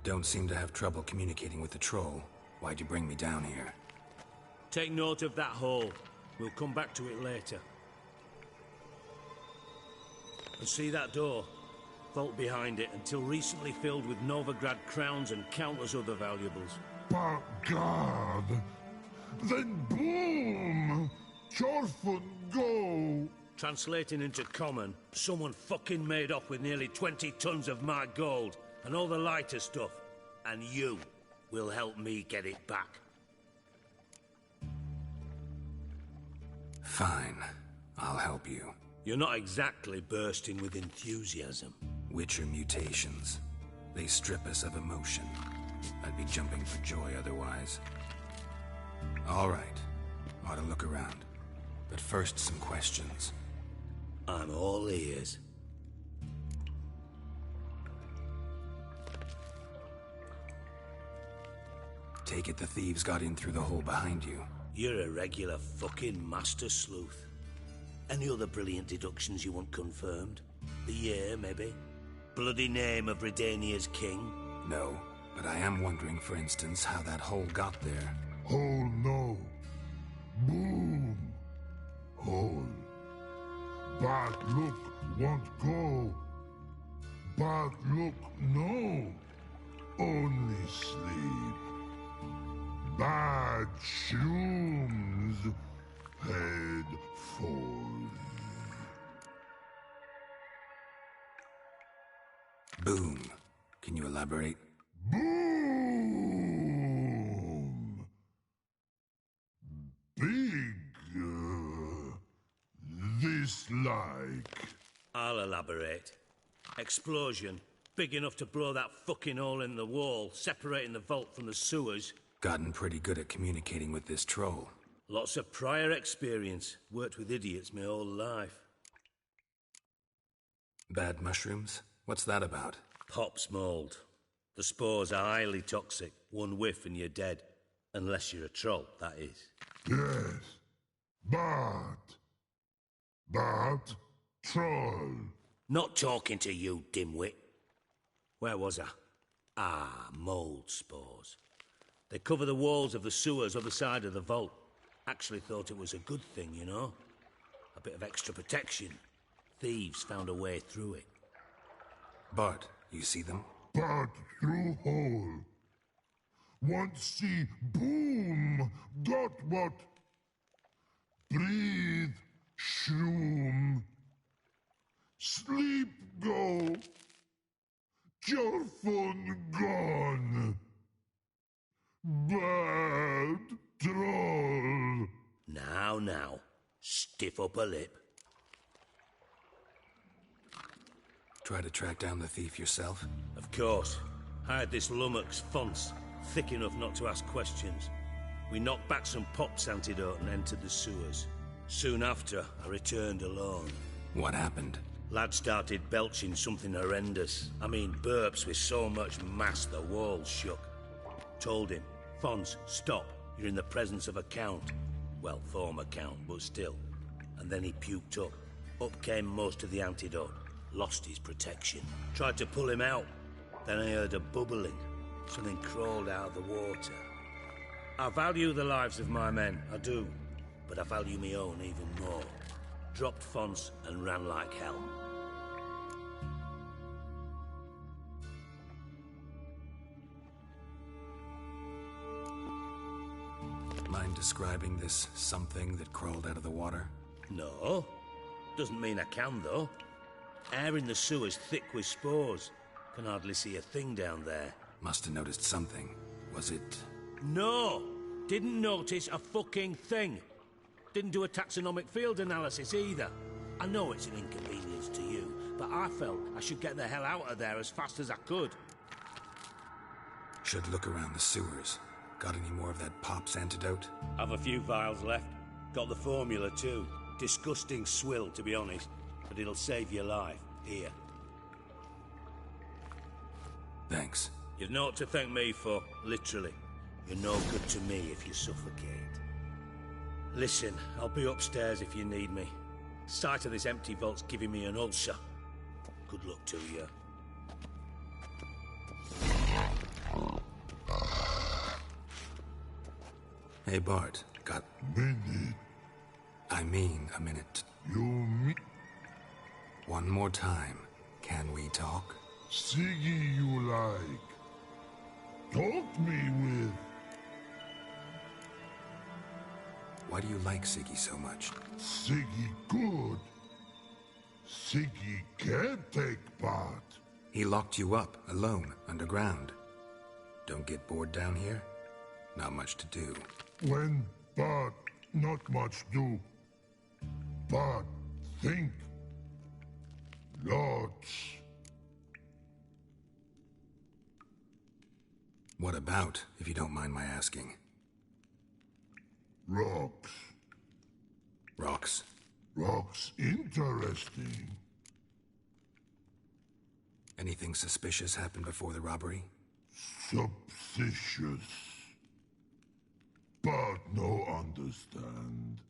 Don't seem to have trouble communicating with the troll. Why'd you bring me down here? Take note of that hole. We'll come back to it later. And see that door? Vault behind it, until recently filled with Novigrad crowns and countless other valuables. But God! Then boom! Chorfun go! Translating into common, someone fucking made off with nearly 20 tons of my gold, and all the lighter stuff. And you will help me get it back. Fine. I'll help you. You're not exactly bursting with enthusiasm. Witcher mutations. They strip us of emotion. I'd be jumping for joy otherwise. All right. Ought to look around. But first, some questions. I'm all ears. Take it the thieves got in through the hole behind you. You're a regular fucking master sleuth. Any other brilliant deductions you want confirmed? The year, maybe? Bloody name of Redania's king? No, but I am wondering, for instance, how that hole got there. Hole no. Boom. Hole. But look, won't go. But look, no. Only sleep. Bad shrooms. Head full. Boom. Can you elaborate? Boom! Big. This like. I'll elaborate. Explosion. Big enough to blow that fucking hole in the wall, separating the vault from the sewers. Gotten pretty good at communicating with this troll. Lots of prior experience. Worked with idiots my whole life. Bad mushrooms? What's that about? Pops mold. The spores are highly toxic. One whiff and you're dead. Unless you're a troll, that is. Yes. But troll. Not talking to you, dimwit. Where was I? Ah, mould spores. They cover the walls of the sewers other side of the vault. Actually thought it was a good thing, you know? A bit of extra protection. Thieves found a way through it. Bart, you see them? Part through hole. Want see boom. Got what? Breathe. Shroom. Sleep go. Your phone gone. Bad troll. Now. Stiff upper lip. Try to track down the thief yourself? Of course. Hired this lummox, Fons, thick enough not to ask questions. We knocked back some Pop's antidote and entered the sewers. Soon after, I returned alone. What happened? Lad started belching something horrendous. I mean, burps with so much mass the walls shook. Told him, Fons, stop. You're in the presence of a count. Well, former count, but still. And then he puked up. Up came most of the antidote. Lost his protection. Tried to pull him out. Then I heard a bubbling. Something crawled out of the water. I value the lives of my men, I do. But I value my own even more. Dropped Fons and ran like hell. Mind describing this something that crawled out of the water? No. Doesn't mean I can, though. Air in the sewer's thick with spores. Can hardly see a thing down there. Must have noticed something. Was it... No! Didn't notice a fucking thing. Didn't do a taxonomic field analysis either. I know it's an inconvenience to you, but I felt I should get the hell out of there as fast as I could. Should look around the sewers. Got any more of that Pop's antidote? Have a few vials left. Got the formula too. Disgusting swill, to be honest. But it'll save your life. Here. Thanks. You've naught to thank me for, literally. You're no good to me if you suffocate. Listen, I'll be upstairs if you need me. Sight of this empty vault's giving me an ulcer. Good luck to you. Hey, Bart. Got... Minute. I mean a minute. One more time. Can we talk? Siggy you like. Talk me with. Why do you like Siggy so much? Siggy good. Siggy can't take part. He locked you up, alone, underground. Don't get bored down here? Not much to do. When Bart not much do. Bart think. Lots. What about, if you don't mind my asking? Rocks. Rocks? Rocks interesting. Anything suspicious happened before the robbery? Suspicious. But no understand.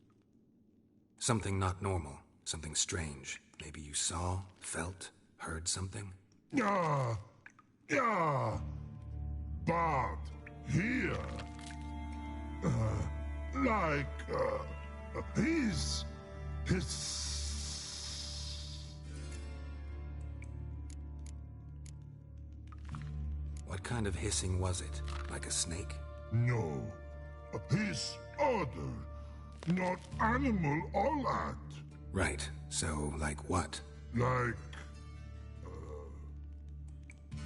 Something not normal. Something strange. Maybe you saw, felt, heard something? Yeah. But here. His... What kind of hissing was it? Like a snake? No. His other. Not animal all that. Right. So, like what? Like...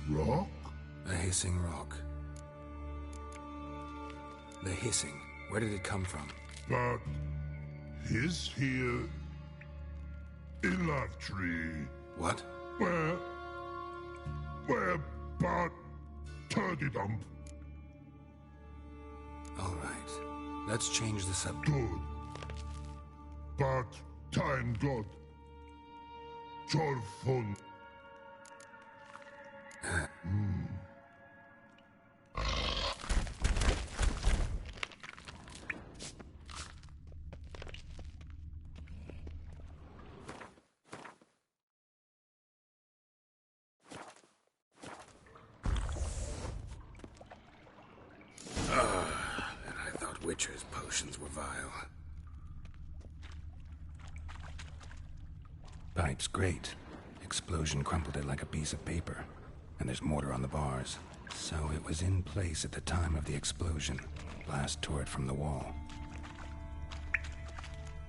rock? A hissing rock. The hissing. Where did it come from? But... his here... in that tree. What? Where Bart turdy dump. All right. Let's change the subject. Good. But time God. Your fun. emotions were vile. Pipe's great. Explosion crumpled it like a piece of paper. And there's mortar on the bars. So it was in place at the time of the explosion. Blast tore it from the wall.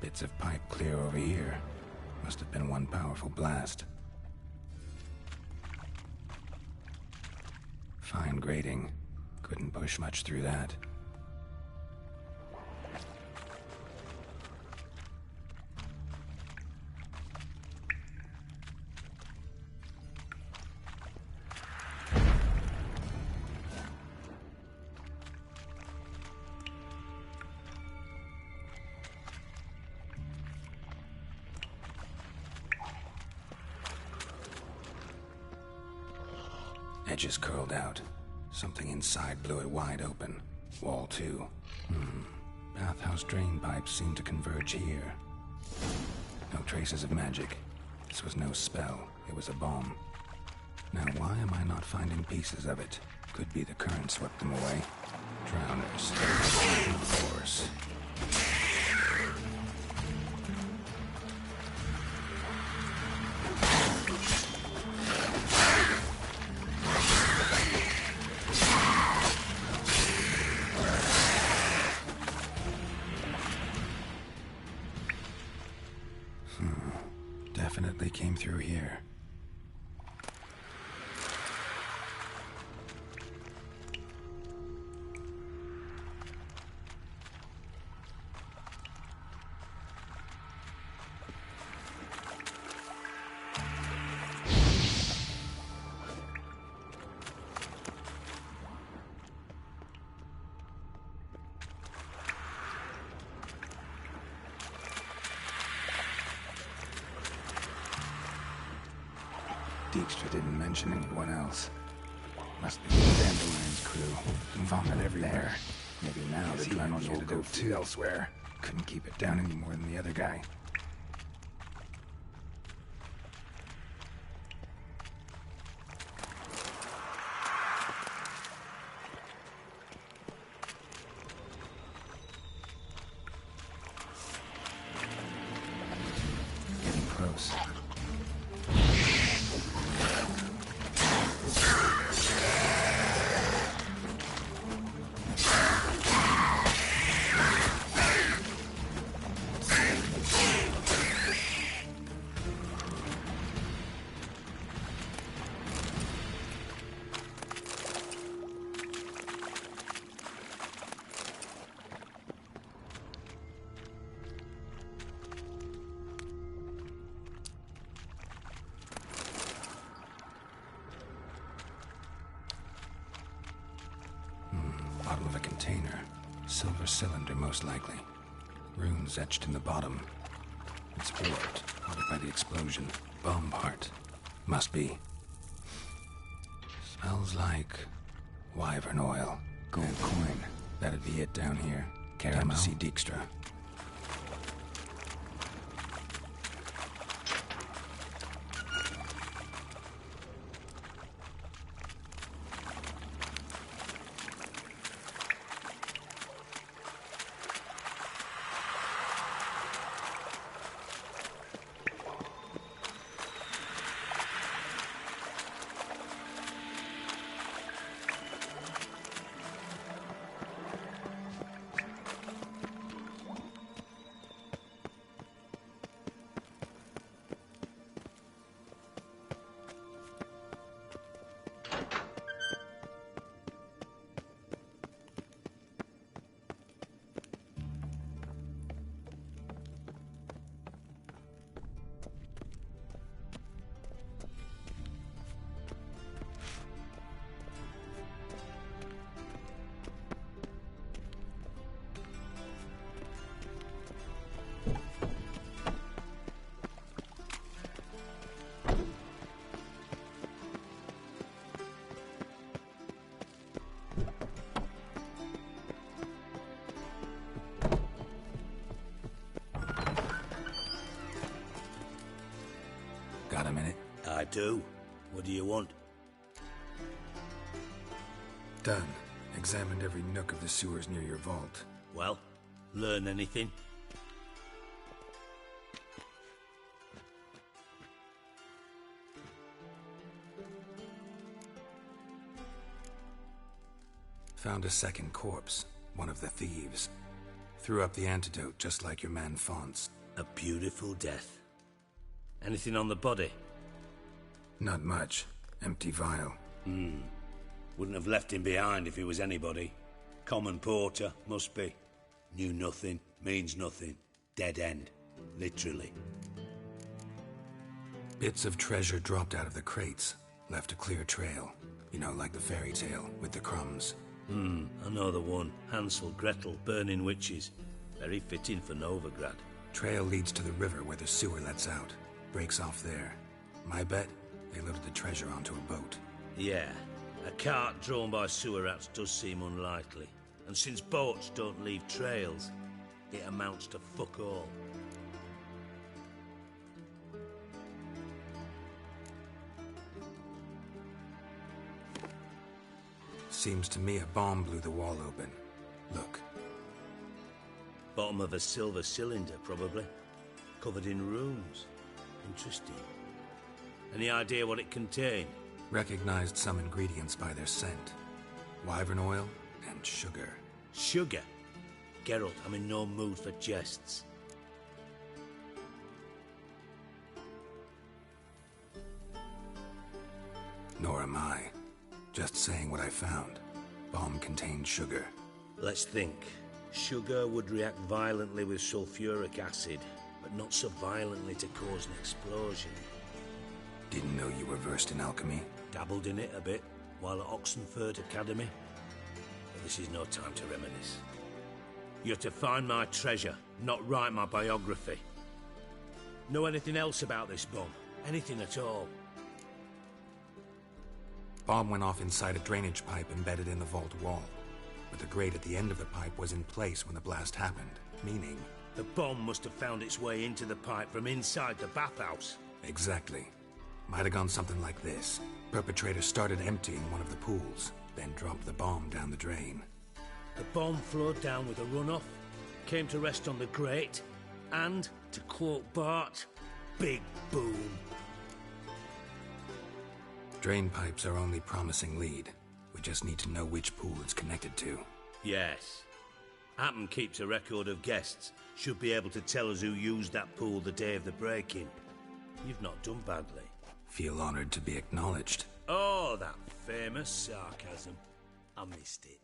Bits of pipe clear over here. Must have been one powerful blast. Fine grating. Couldn't push much through that. Edges curled out. Something inside blew it wide open. Wall too. Bathhouse drain pipes seem to converge here. No traces of magic. This was no spell. It was a bomb. Now why am I not finding pieces of it? Could be the current swept them away. Drowners. Of course. Definitely came through here. Dijkstra didn't mention anyone else. Must be the Dandelion's crew. Vomit everywhere. Maybe now the Dremels will go too elsewhere. Couldn't keep it down any more than the other guy. Getting close. Bottom of a container. Silver cylinder, most likely. Runes etched in the bottom. It's warped, probably by the explosion. Bomb part. Must be. Smells like wyvern oil. Gold coin. That'd be it down here. Time to see Dijkstra. Got a minute? I do. What do you want? Done. Examined every nook of the sewers near your vault. Well? Learn anything? Found a second corpse, one of the thieves. Threw up the antidote just like your man Fonz. A beautiful death. Anything on the body? Not much. Empty vial. Wouldn't have left him behind if he was anybody. Common porter, must be. Knew nothing, means nothing. Dead end. Literally. Bits of treasure dropped out of the crates. Left a clear trail. You know, like the fairy tale, with the crumbs. I know the one. Hansel, Gretel, burning witches. Very fitting for Novigrad. Trail leads to the river where the sewer lets out. Breaks off there. My bet, they loaded the treasure onto a boat. Yeah. A cart drawn by sewer rats does seem unlikely. And since boats don't leave trails, it amounts to fuck all. Seems to me a bomb blew the wall open. Look. Bottom of a silver cylinder, probably. Covered in runes. Interesting. Any idea what it contained? Recognized some ingredients by their scent. Wyvern oil and sugar. Sugar? Geralt, I'm in no mood for jests. Nor am I. Just saying what I found. Bomb contained sugar. Let's think. Sugar would react violently with sulfuric acid, but not so violently to cause an explosion. Didn't know you were versed in alchemy. Dabbled in it a bit, while at Oxenford Academy. But this is no time to reminisce. You're to find my treasure, not write my biography. Know anything else about this bomb? Anything at all? Bomb went off inside a drainage pipe embedded in the vault wall. But the grate at the end of the pipe was in place when the blast happened, meaning... The bomb must have found its way into the pipe from inside the bathhouse. Exactly. Might have gone something like this. Perpetrator started emptying one of the pools, then dropped the bomb down the drain. The bomb flowed down with a runoff, came to rest on the grate, and, to quote Bart, big boom. Drain pipes are only promising lead. We just need to know which pool it's connected to. Yes. Hammond keeps a record of guests. Should be able to tell us who used that pool the day of the break-in. You've not done badly. Feel honored to be acknowledged. Oh, that famous sarcasm. I missed it.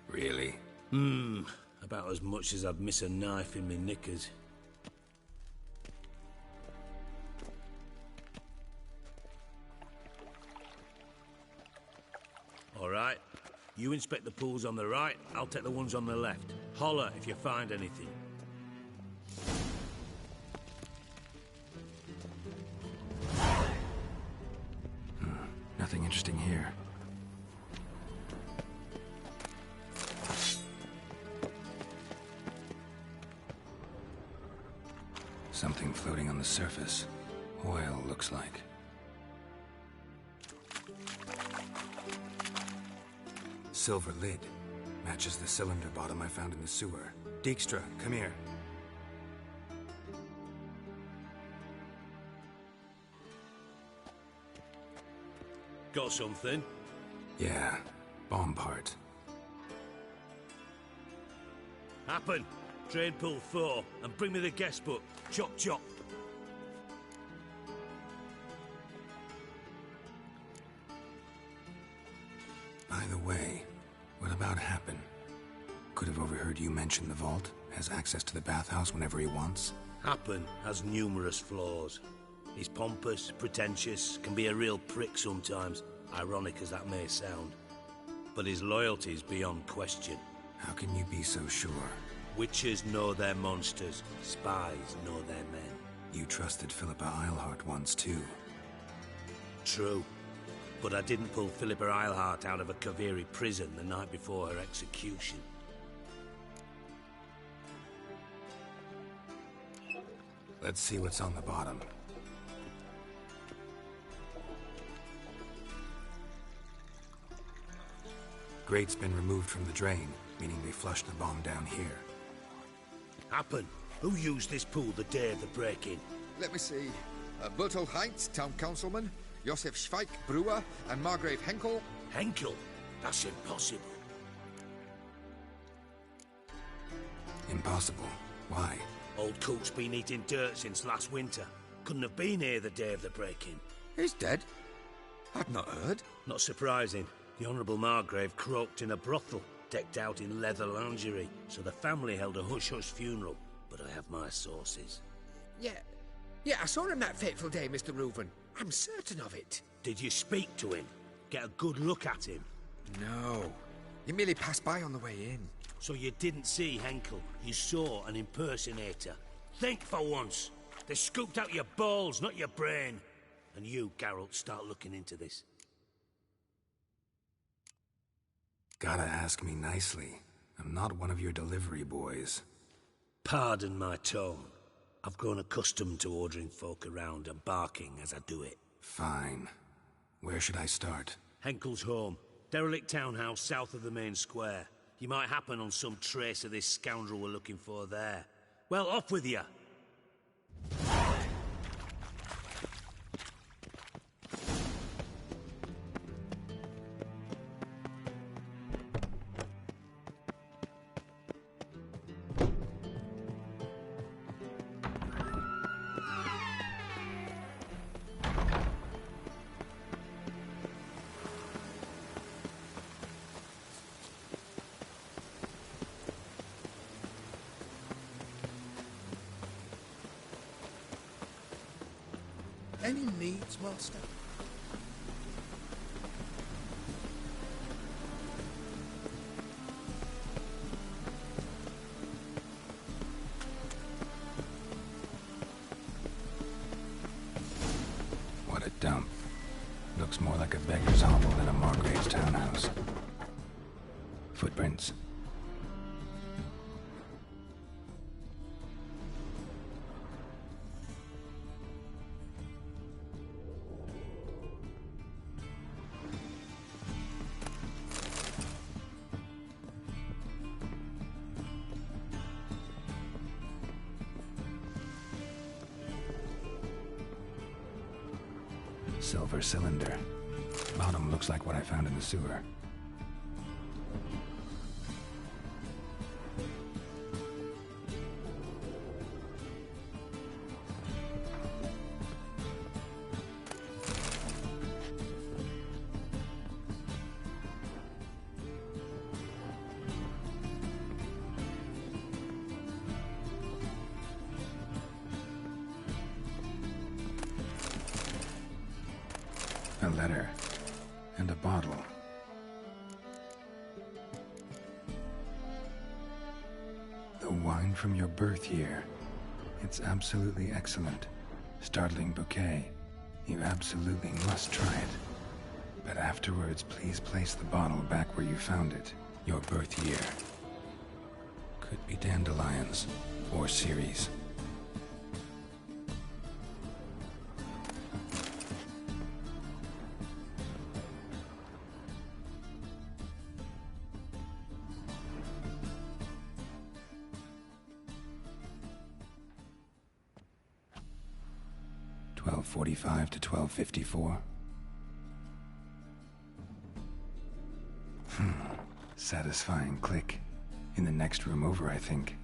Really? About as much as I'd miss a knife in me knickers. All right. You inspect the pools on the right, I'll take the ones on the left. Holler if you find anything. Nothing interesting here. Something floating on the surface. Oil, looks like. Silver lid. Matches the cylinder bottom I found in the sewer. Dijkstra, come here. Got something? Yeah. Bomb part. Happen. Trade pool 4, and bring me the guest book. Chop chop. By the way, what about Happen? Could have overheard you mention the vault. Has access to the bathhouse whenever he wants. Happen has numerous flaws. He's pompous, pretentious, can be a real prick sometimes, ironic as that may sound. But his loyalty's beyond question. How can you be so sure? Witches know their monsters, spies know their men. You trusted Philippa Eilhart once too. True. But I didn't pull Philippa Eilhart out of a Kaviri prison the night before her execution. Let's see what's on the bottom. Grate's been removed from the drain, meaning they flushed the bomb down here. happen? Who used this pool the day of the break-in? Let me see. Bertold Heinz, town councilman, Josef Schweik, brewer, and Margrave Henkel. Henkel? That's impossible. Impossible? Why? Old Coot's been eating dirt since last winter. Couldn't have been here the day of the break-in. He's dead? I'd not heard. Not surprising. The Honourable Margrave croaked in a brothel, decked out in leather lingerie, so the family held a hush-hush funeral. But I have my sources. Yeah, I saw him that fateful day, Mr. Reuven. I'm certain of it. Did you speak to him? Get a good look at him? No. He merely passed by on the way in. So you didn't see Henkel. You saw an impersonator. Think for once. They scooped out your balls, not your brain. And you, Geralt, start looking into this. Gotta ask me nicely. I'm not one of your delivery boys. Pardon my tone. I've grown accustomed to ordering folk around and barking as I do it. Fine. Where should I start? Henkel's home. Derelict townhouse south of the main square. You might happen on some trace of this scoundrel we're looking for there. Well, off with you! Any needs, Master? What a dump. Looks more like a beggar's hovel than a Margrave's townhouse. Footprints. Silver cylinder. Bottom looks like what I found in the sewer. A letter. And a bottle. The wine from your birth year. It's absolutely excellent. Startling bouquet. You absolutely must try it. But afterwards, please place the bottle back where you found it. Your birth year. Could be dandelions. Or Ceres. .45 to 12:54. Satisfying click. In the next room over, I think.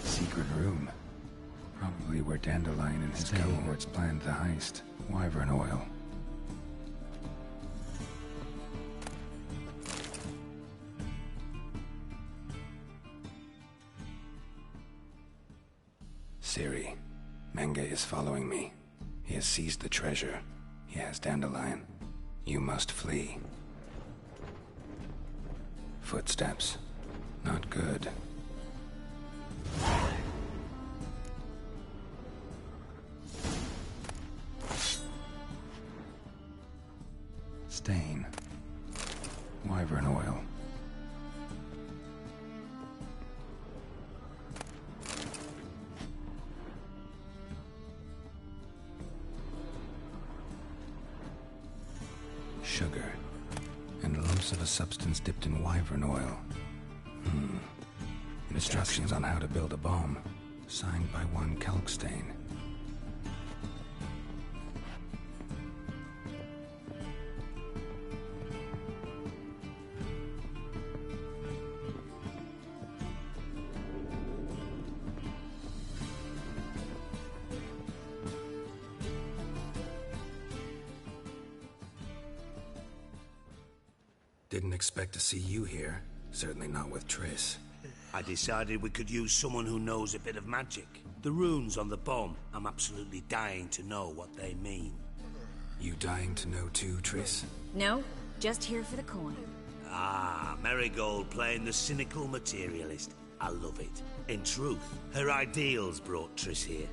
Secret room. Probably where Dandelion and his cohorts planned the heist. Wyvern oil. Ciri, Menge is following me. He has seized the treasure. He has Dandelion. You must flee. Footsteps. Not good. Stain. Wyvern oil. sugar, and lumps of a substance dipped in wyvern oil. Instructions on how to build a bomb, signed by one Kalkstein. Didn't expect to see you here. Certainly not with Triss. I decided we could use someone who knows a bit of magic. The runes on the bomb, I'm absolutely dying to know what they mean. You dying to know too, Triss? No, just here for the coin. Ah, Marigold playing the cynical materialist. I love it. In truth, her ideals brought Triss here.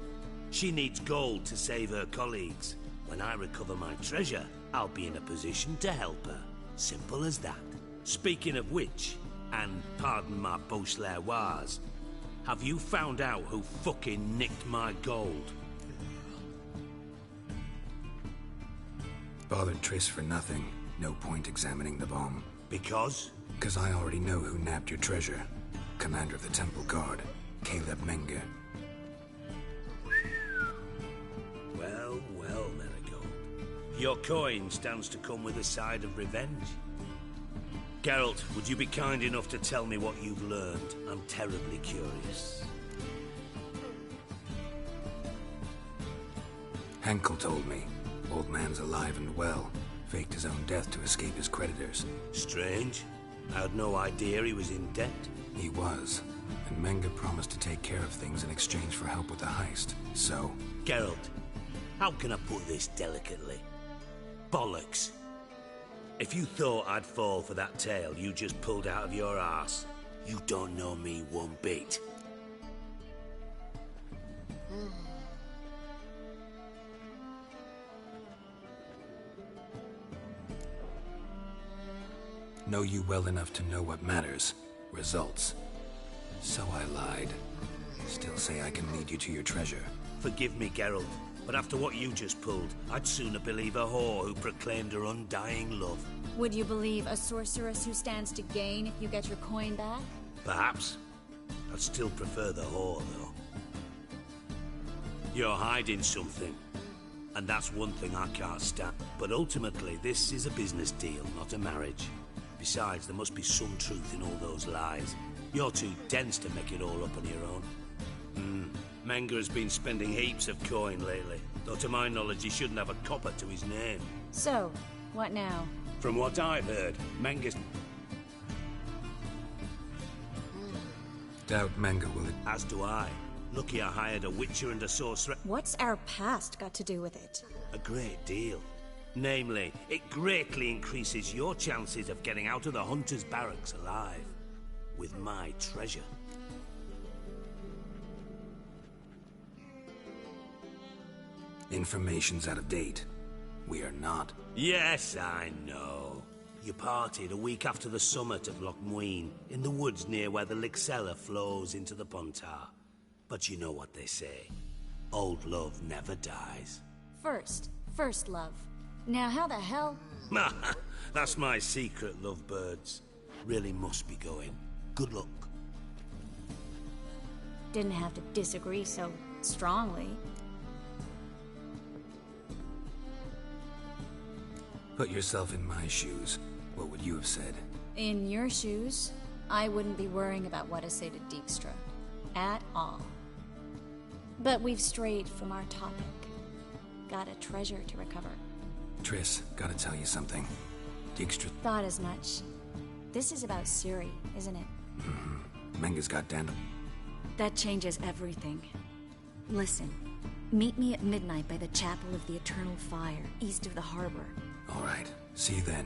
She needs gold to save her colleagues. When I recover my treasure, I'll be in a position to help her. Simple as that. Speaking of which, and pardon my Beauclervoise, have you found out who fucking nicked my gold? Bothered Triss for nothing. No point examining the bomb. Because? Because I already know who nabbed your treasure. Commander of the Temple Guard, Caleb Menge. Well, well, Marigold. Your coin stands to come with a side of revenge. Geralt, would you be kind enough to tell me what you've learned? I'm terribly curious. Henkel told me. Old man's alive and well. Faked his own death to escape his creditors. Strange. I had no idea he was in debt. He was. And Menge promised to take care of things in exchange for help with the heist. So... Geralt, how can I put this delicately? Bollocks. If you thought I'd fall for that tale you just pulled out of your arse, you don't know me one bit. Know you well enough to know what matters. Results. So I lied. Still say I can lead you to your treasure. Forgive me, Geralt, but after what you just pulled, I'd sooner believe a whore who proclaimed her undying love. Would you believe a sorceress who stands to gain if you get your coin back? Perhaps. I'd still prefer the whore, though. You're hiding something, and that's one thing I can't stand. But ultimately, this is a business deal, not a marriage. Besides, there must be some truth in all those lies. You're too dense to make it all up on your own. Menge has been spending heaps of coin lately, though to my knowledge he shouldn't have a copper to his name. So, what now? From what I've heard, Menge's... Doubt Menge will... As do I. Lucky I hired a witcher and a sorcerer. What's our past got to do with it? A great deal. Namely, it greatly increases your chances of getting out of the Hunter's barracks alive. With my treasure. Information's out of date. We are not. Yes, I know. You parted a week after the summit of Loch Muin, in the woods near where the Lixella flows into the Pontar. But you know what they say. Old love never dies. First love. Now how the hell... That's my secret, lovebirds. Really must be going. Good luck. Didn't have to disagree so strongly. Put yourself in my shoes. What would you have said? In your shoes, I wouldn't be worrying about what to say to Dijkstra. At all. But we've strayed from our topic. Got a treasure to recover. Triss, gotta tell you something. Dijkstra... Thought as much. This is about Ciri, isn't it? Menge's got Dandel. That changes everything. Listen, meet me at midnight by the Chapel of the Eternal Fire, east of the harbor. All right. See you then.